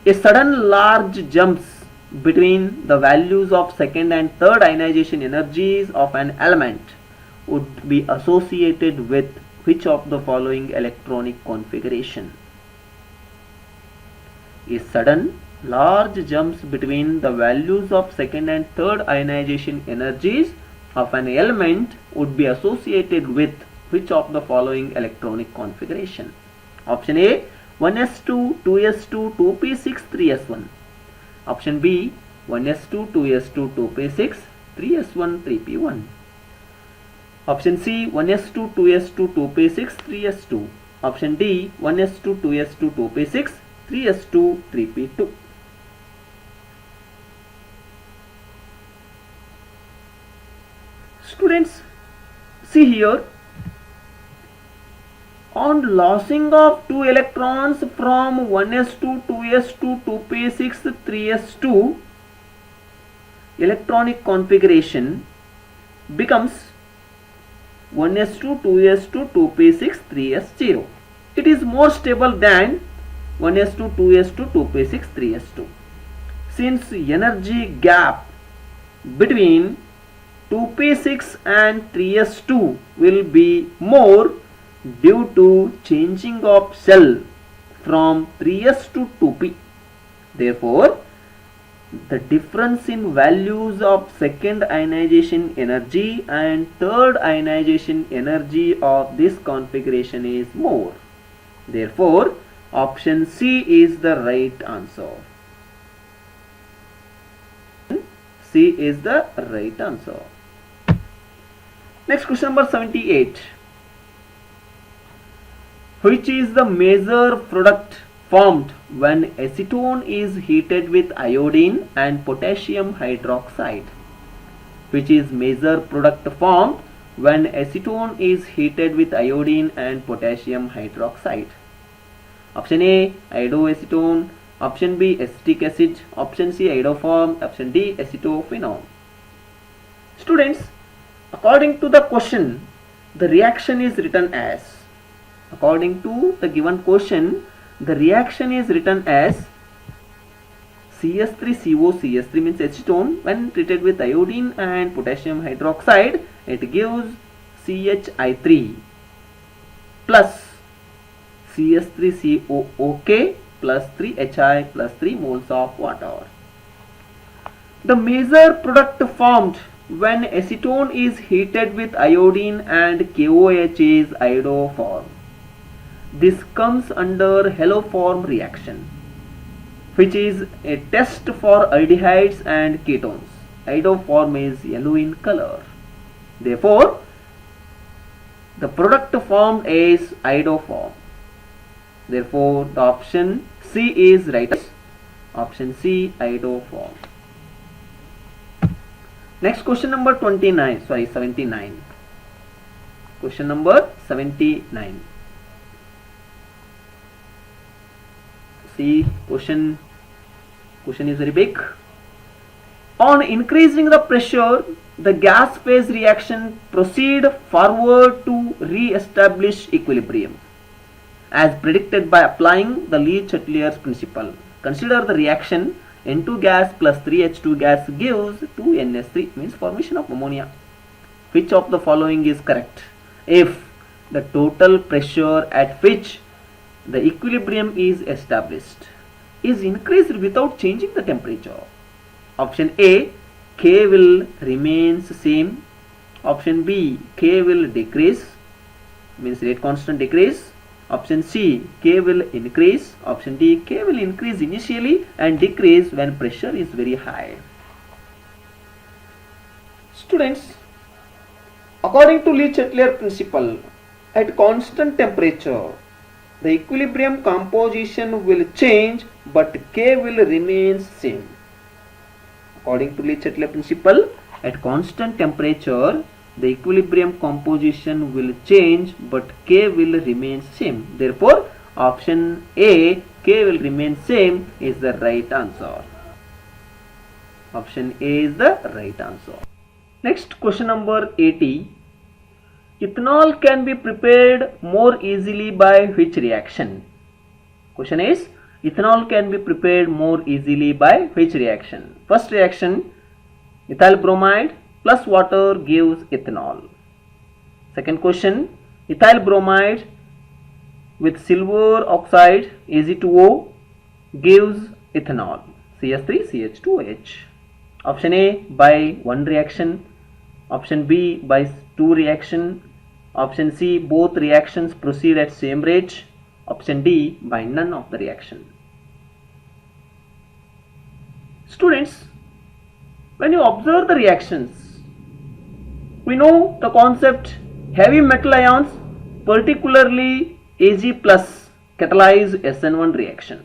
A sudden large jumps between the values of second and third ionization energies of an element would be associated with which of the following electronic configuration? A sudden large jumps between the values of second and third ionization energies of an element would be associated with which of the following electronic configuration? Option A 1s2, 2s2, 2p6, 3s1. Option B 1s2, 2s2, 2p6, 3s1, 3p1. Option C 1s2, 2s2, 2p6, 3s2. Option D 1s2, 2s2, 2p6, 3s2, 3p2. Students, see here, on losing of 2 electrons from 1s2, 2s2, 2p6, 3s2, electronic configuration becomes 1s2, 2s2, 2p6, 3s0. It is more stable than 1s2, 2s2, 2p6, 3s2. Since energy gap between 2p6 and 3s2 will be more due to changing of shell from 3s to 2p. Therefore, the difference in values of second ionization energy and third ionization energy of this configuration is more. Therefore, option C is the right answer. C is the right answer. Next question number 78. Which is the major product formed when acetone is heated with iodine and potassium hydroxide? Which is major product formed when acetone is heated with iodine and potassium hydroxide? Option A iodoacetone, option B acetic acid, option C iodoform, option D acetophenone. Students, according to the question, the reaction is written as, according to the given question, the reaction is written as CS3COCS3 means acetone. When treated with iodine and potassium hydroxide, it gives CHI3 plus CS3COOK plus 3HI plus 3 moles of water. The major product formed when acetone is heated with iodine and KOH is iodoform. This comes under haloform reaction, which is a test for aldehydes and ketones. Iodoform is yellow in color. Therefore, the product formed is iodoform. Therefore, the option C is right. Option C, iodoform. Next, question number 79. Question number 79. See, question is very big. On increasing the pressure, the gas phase reaction proceed forward to re-establish equilibrium, as predicted by applying the Le-Chatelier's principle. Consider the reaction. N2 gas plus 3H2 gas gives 2NH3, means formation of ammonia. Which of the following is correct? If the total pressure at which the equilibrium is established is increased without changing the temperature. Option A, K will remain same. Option B, K will decrease, means rate constant decrease. Option C, K will increase. Option D, K will increase initially and decrease when pressure is very high. Students, according to Le-Chatelier principle, at constant temperature, the equilibrium composition will change but K will remain same. According to Le-Chatelier principle, at constant temperature, the equilibrium composition will change but K will remain same. Therefore, option A, K will remain same, is the right answer. Option A is the right answer. Next, question number 80. Ethanol can be prepared more easily by which reaction? Question is, ethanol can be prepared more easily by which reaction? First reaction, ethyl bromide plus water gives ethanol. Second question, ethyl bromide with silver oxide Ag2O gives ethanol, CH3CH2OH. Option A, by one reaction. Option B, by two reaction. Option C, both reactions proceed at same rate. Option D, by none of the reaction. Students, when you observe the reactions, we know the concept heavy metal ions, particularly Ag plus, catalyze SN1 reaction.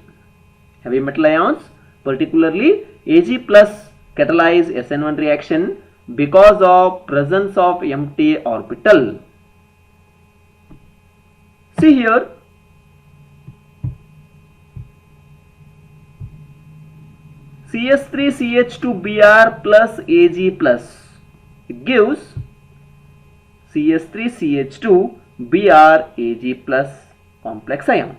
Heavy metal ions, particularly Ag plus, catalyze SN1 reaction because of presence of empty orbital. See here, CH3CH2Br plus Ag plus, it gives CH3CH2Br Ag plus complex ion.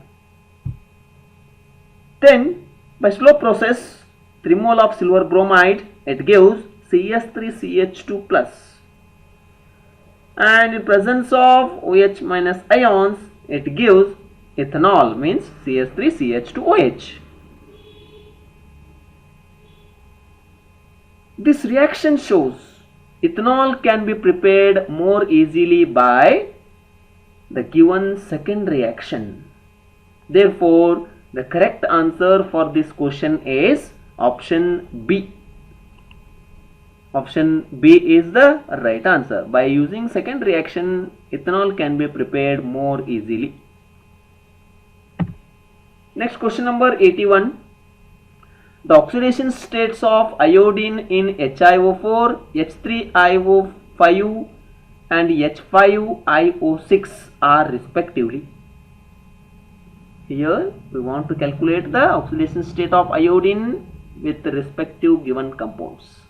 Then by slow process, 3 mole of silver bromide, it gives CH3CH2 plus, and in presence of OH minus ions, it gives ethanol, means CH3CH2OH. This reaction shows ethanol can be prepared more easily by the given second reaction. Therefore, the correct answer for this question is option B. Option B is the right answer. By using second reaction, ethanol can be prepared more easily. Next, question number 81. The oxidation states of iodine in HiO4, H3IO5 and H5IO6 are respectively. Here we want to calculate the oxidation state of iodine with the respective given compounds.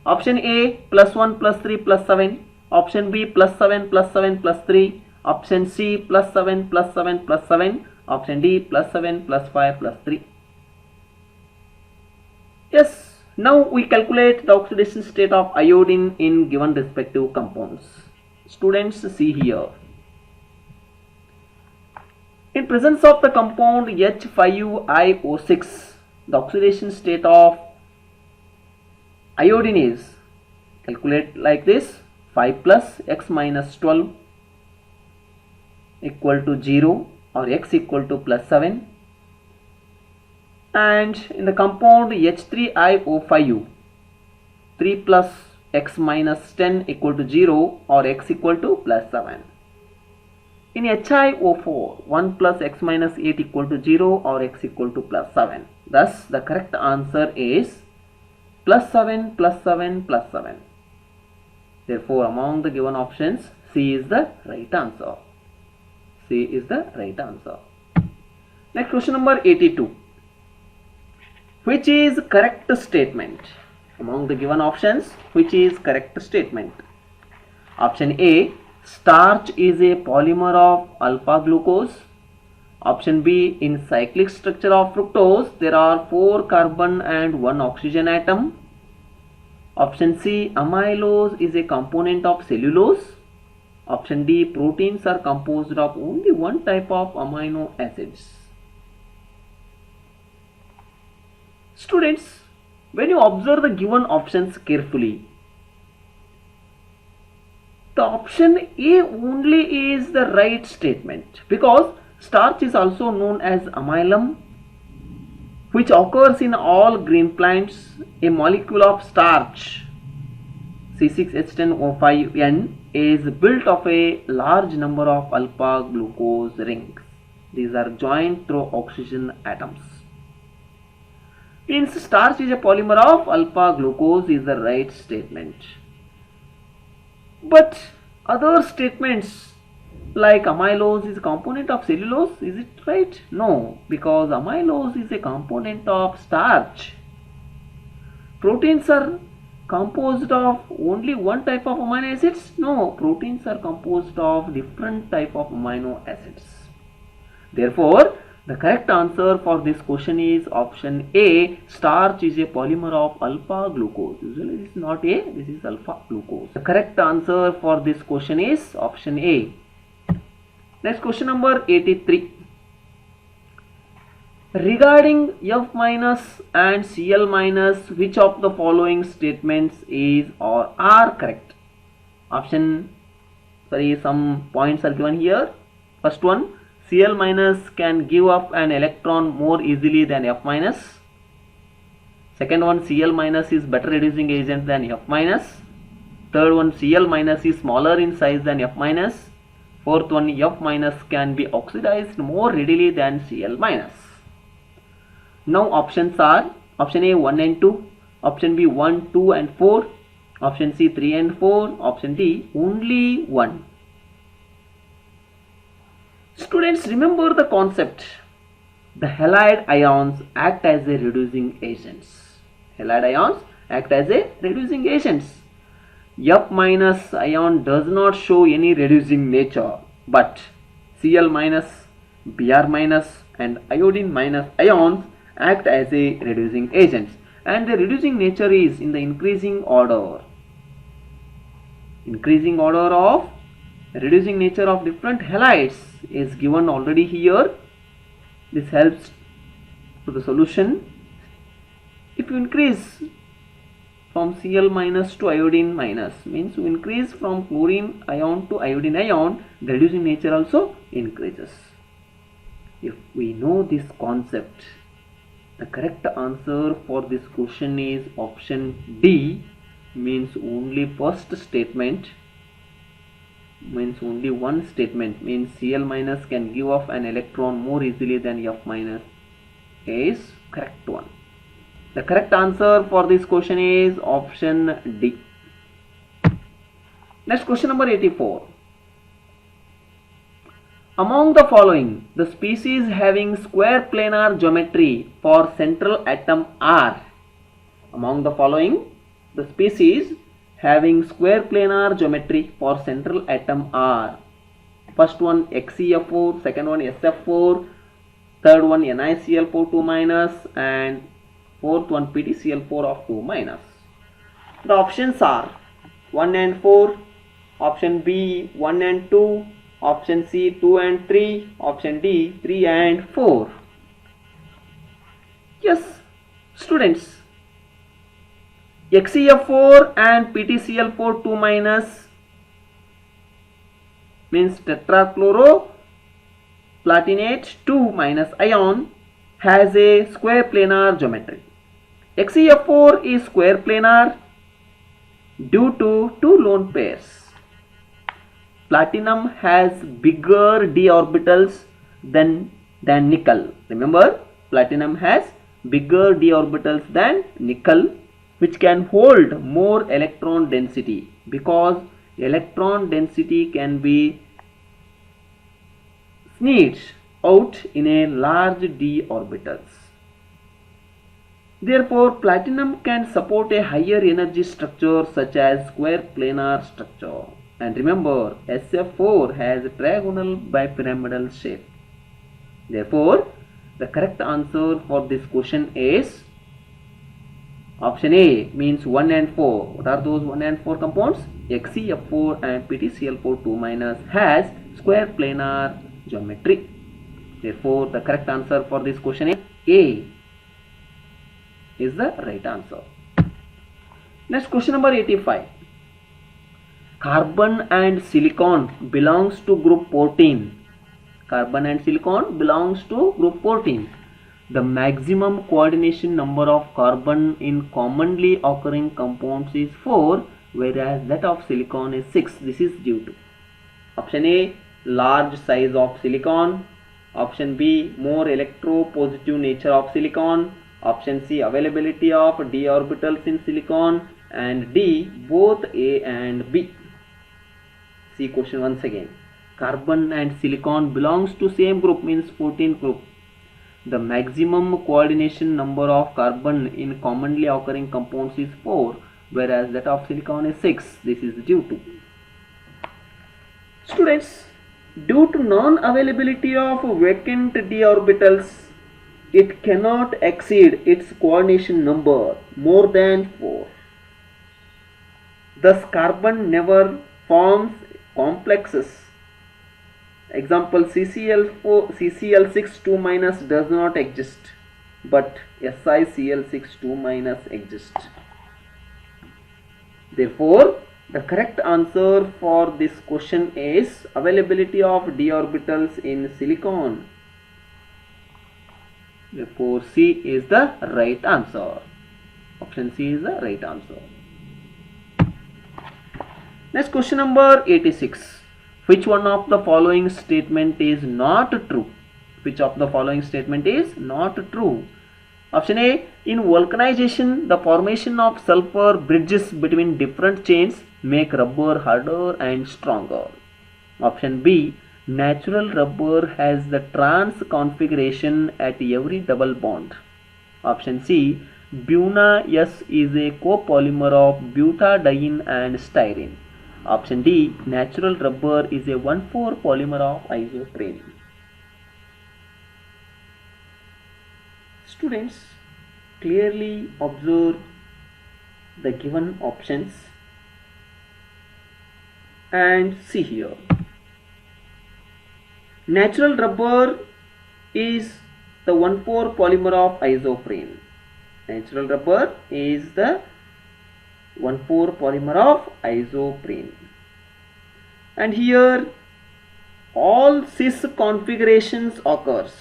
Option A, +1 +3 +7. Option B, +7 +7 +3. Option C, +7 +7 +7. Option D, +7 +5 +3. Yes, now we calculate the oxidation state of iodine in given respective compounds. Students, see here. In presence of the compound H5IO6, the oxidation state of iodine is Calculate like this. 5 plus x minus 12 equal to 0 or x equal to plus 7. And in the compound H3IO5U, 3 plus x minus 10 equal to 0 or x equal to plus 7. In HiO4, 1 plus x minus 8 equal to 0 or x equal to plus 7. Thus, the correct answer is plus 7, plus 7, plus 7. Therefore, among the given options, C is the right answer. C is the right answer. Next, question number 82. Which is correct statement? Among the given options, which is correct statement? Option A, starch is a polymer of alpha glucose. Option B, in cyclic structure of fructose, there are 4 carbon and 1 oxygen atom. Option C, amylose is a component of cellulose. Option D, proteins are composed of only one type of amino acids. Students, when you observe the given options carefully, the option A only is the right statement, because starch is also known as amylum, which occurs in all green plants. A molecule of starch, C6H10O5N, is built of a large number of alpha glucose rings. These are joined through oxygen atoms. Means starch is a polymer of alpha glucose is the right statement. But other statements like amylose is a component of cellulose, is it right? No, because amylose is a component of starch. Proteins are composed of only one type of amino acids? No, proteins are composed of different type of amino acids. Therefore, the correct answer for this question is option A, starch is a polymer of alpha glucose. Usually this is not A, this is alpha glucose. The correct answer for this question is option A. Next, question number 83. Regarding F minus and Cl minus, which of the following statements is or are correct? Some points are given here. First one, Cl minus can give up an electron more easily than F minus. Second one, Cl minus is better reducing agent than F minus. Third one, Cl minus is smaller in size than F minus. Fourth one, F minus can be oxidized more readily than Cl minus. Now options are option A 1 and 2, option B 1, 2 and 4, option C 3 and 4, option D only 1. Students, remember the concept. The halide ions act as a reducing agents. Halide ions act as a reducing agents. F minus ion does not show any reducing nature, but Cl minus, Br minus and iodine minus ions act as a reducing agents, and the reducing nature is in the increasing order. Increasing order of reducing nature of different halides is given already here. This helps to the solution. If you increase from Cl minus to iodine minus, means you increase from chlorine ion to iodine ion, the reducing nature also increases. If we know this concept, the correct answer for this question is option D, means only first statement, means only one statement, means Cl minus can give off an electron more easily than F minus is correct one. The correct answer for this question is option D. Next, question number 84. Among the following, the species having square planar geometry for central atom are. Among the following, the species having square planar geometry for central atom are. First one XeF4, second one SF4, third one NiCl4 2 minus, and fourth one PtCl4 of 2 minus. The options are 1 and 4, option B 1 and 2, option C 2 and 3, option D 3 and 4. Yes, students, XeF4 and PtCl4 2 minus means tetrachloroplatinate 2 minus ion has a square planar geometry. XeF4 is square planar due to two lone pairs. Platinum has bigger d orbitals than nickel. Remember, platinum has bigger d orbitals than nickel, which can hold more electron density because electron density can be sneezed out in a large d orbitals. Therefore, platinum can support a higher energy structure such as square planar structure. And remember, SF4 has a trigonal bipyramidal shape. Therefore, the correct answer for this question is option A, means 1 and 4. What are those 1 and 4 compounds? XeF4 and PtCl4 2 minus has square planar geometry. Therefore, the correct answer for this question is A is the right answer. Next, question number 85. Carbon and silicon belongs to group 14. Carbon and silicon belongs to group 14. The maximum coordination number of carbon in commonly occurring compounds is 4, whereas that of silicon is 6. This is due to option A, large size of silicon, option B, more electropositive nature of silicon, option C, availability of d orbitals in silicon, and D, both A and B. See question once again. Carbon and silicon belongs to same group, means 14th group. The maximum coordination number of carbon in commonly occurring compounds is 4, whereas that of silicon is 6. This is due to. Students, due to non-availability of vacant d orbitals, it cannot exceed its coordination number more than 4. Thus, carbon never forms complexes. Example, CCl6 2 minus does not exist, but SiCl6 2 minus exists. Therefore, the correct answer for this question is availability of d orbitals in silicon. Therefore, C is the right answer. Option C is the right answer. Next, question number 86. Which one of the following statement is not true? Which of the following statement is not true? Option A, in vulcanization, the formation of sulfur bridges between different chains make rubber harder and stronger. Option B, natural rubber has the trans configuration at every double bond. Option C, Buna-S is a copolymer of butadiene and styrene. Option D, natural rubber is a 1,4 polymer of isoprene. Students, clearly observe the given options and see here. Natural rubber is the 1,4 polymer of isoprene. Natural rubber is the 1,4 polymer of isoprene. And here all cis configurations occurs.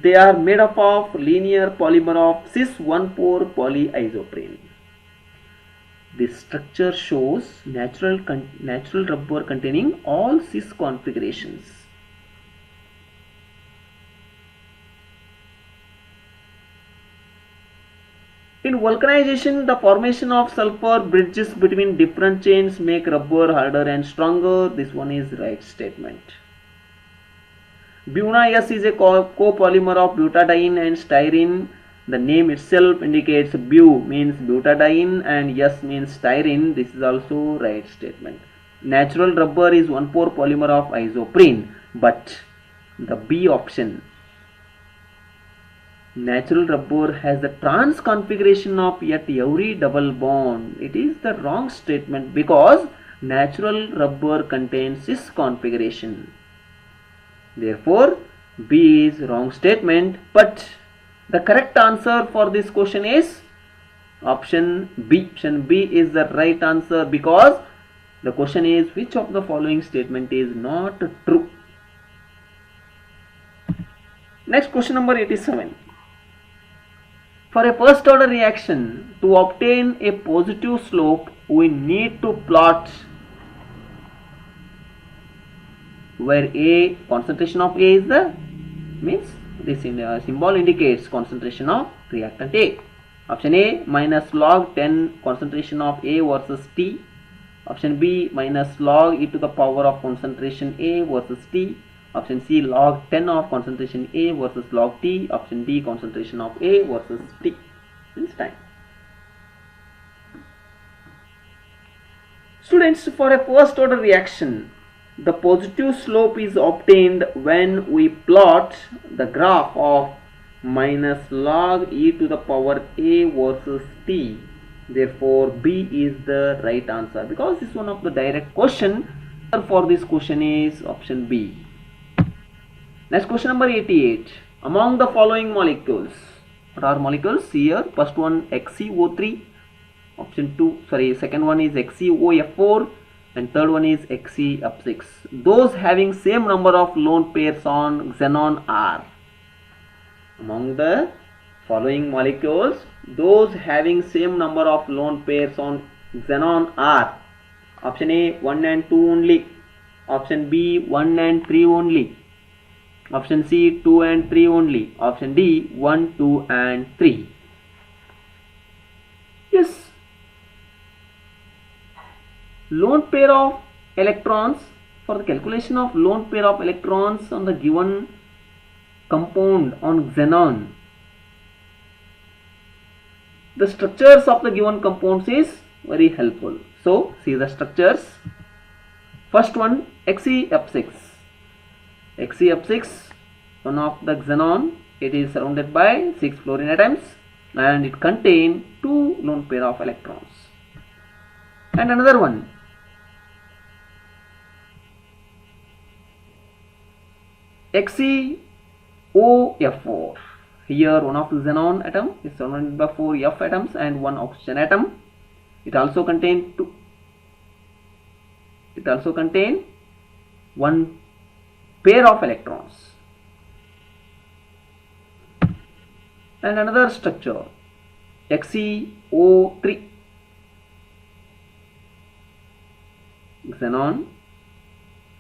They are made up of linear polymer of cis 1,4 polyisoprene. This structure shows natural rubber containing all cis configurations. In vulcanization, the formation of sulfur bridges between different chains make rubber harder and stronger. This one is right statement. Buna-S is a copolymer of butadiene and styrene. The name itself indicates Bu means butadiene and S means styrene. This is also right statement. Natural rubber is 1,4 polymer of isoprene, but the B option, natural rubber has the trans configuration of at every double bond. It is the wrong statement because natural rubber contains cis configuration. Therefore, B is wrong statement, but the correct answer for this question is Option B. Option B is the right answer because the question is which of the following statement is not true. Next, question number 87. For a first order reaction, to obtain a positive slope, we need to plot where A, concentration of A is the, means this symbol indicates concentration of reactant A. Option A, minus log 10 concentration of A versus T. Option B, minus log e to the power of concentration A versus T. Option C, log 10 of concentration A versus log T. Option D, concentration of A versus T. Means time. Students, for a first order reaction, the positive slope is obtained when we plot the graph of minus log e to the power A versus T. Therefore, B is the right answer because this is one of the direct question. For this question is option B. Next, question number 88. Among the following molecules, what are molecules here? First one XeO3, second one is XeOF4, and third one is XeF6. Those having same number of lone pairs on xenon are. Among the following molecules, those having same number of lone pairs on xenon are. Option A, 1 and 2 only. Option B, 1 and 3 only. Option C, 2 and 3 only. Option D, 1, 2 and 3. Yes. Lone pair of electrons, for the calculation of lone pair of electrons on the given compound on xenon, the structures of the given compounds is very helpful. So, see the structures. First one, XeF6. XeF6, one of the xenon, it is surrounded by 6 fluorine atoms and it contains 2 lone pair of electrons. And another one, XeOF4. Here one of the xenon atom is surrounded by 4 F atoms and 1 oxygen atom. It also contains 1 pair of electrons. And another structure, XeO3. Xenon,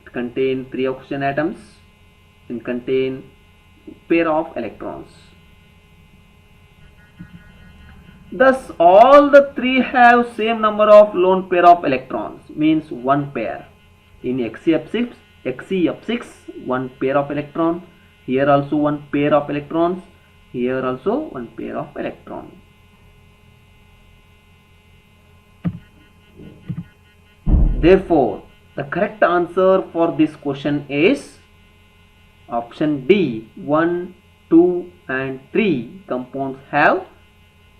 it contains 3 oxygen atoms and contain pair of electrons. Thus, all the 3 have same number of lone pair of electrons, means 1 pair. In XeF6, 1 pair of electron. Here also 1 pair of electrons. Here also 1 pair of electron. Therefore, the correct answer for this question is option D. 1, 2 and 3 compounds have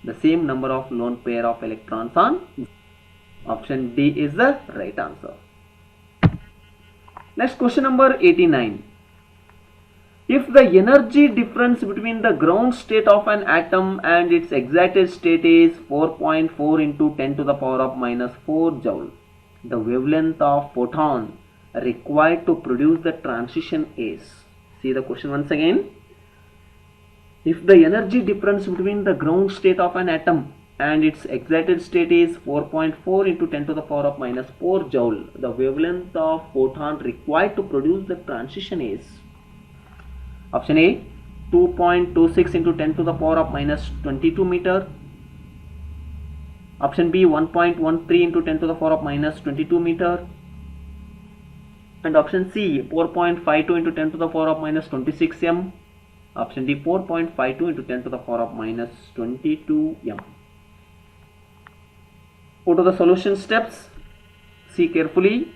the same number of lone pair of electrons on. Option D is the right answer. Next, question number 89. If the energy difference between the ground state of an atom and its excited state is 4.4 into 10 to the power of minus 4 joule, the wavelength of photon required to produce the transition is. See the question once again. If the energy difference between the ground state of an atom and its excited state is 4.4 into 10 to the power of minus 4 joule, the wavelength of photon required to produce the transition is. Option A, 2.26 into 10 to the power of minus 22 meter. Option B, 1.13 into 10 to the power of minus 22 meter. And option C, 4.52 into 10 to the power of minus 26 m. Option D, 4.52 into 10 to the power of minus 22 m. Go to the solution steps. See carefully.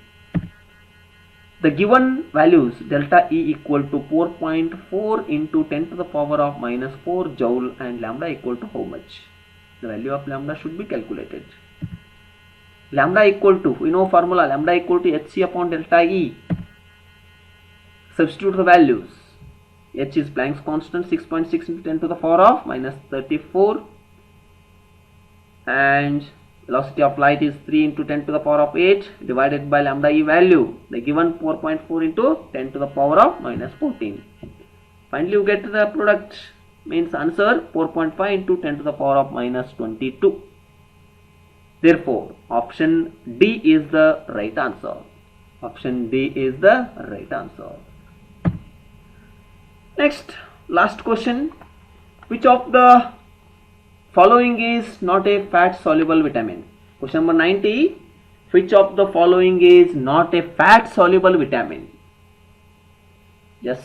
The given values delta E equal to 4.4 into 10 to the power of minus 4 joule and lambda equal to how much? The value of lambda should be calculated. Lambda equal to, we know formula, lambda equal to Hc upon delta E. Substitute the values. H is Planck's constant, 6.6 into 10 to the power of minus 34. and velocity of light is 3 into 10 to the power of 8 divided by lambda e value, the given 4.4 into 10 to the power of minus 14. Finally you get the product, means answer 4.5 into 10 to the power of minus 22. Therefore option D is the right answer. Option D is the right answer. Next, last question. Which of the following is not a fat soluble vitamin? Question number 90. Which of the following is not a fat soluble vitamin? Yes,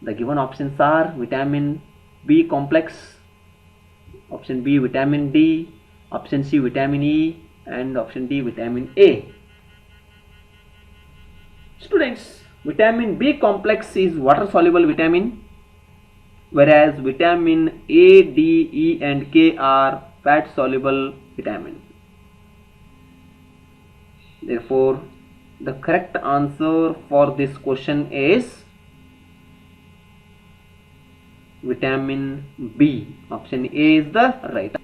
the given options are vitamin B complex, option B vitamin D, option C vitamin E, and option D vitamin A. Students, vitamin B complex is water soluble vitamin, whereas vitamin A, D, E and K are fat soluble vitamin. Therefore the correct answer for this question is vitamin B. Option A is the right.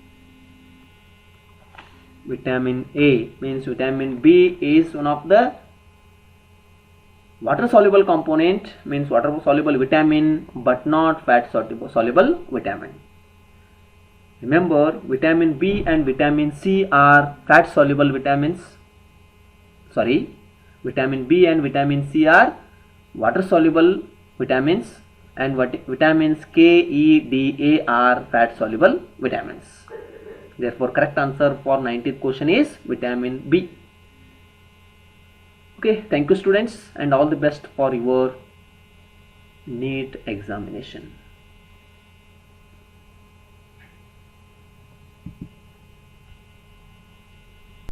Vitamin A means vitamin B is one of the water soluble component, means water soluble vitamin, but not fat soluble vitamin. Remember, vitamin B and vitamin C are fat soluble vitamins. Sorry, vitamin B and vitamin C are water soluble vitamins, and vitamins K, E, D, A are fat soluble vitamins. Therefore correct answer for 90th question is vitamin B. Okay, thank you students, and all the best for your NEET examination.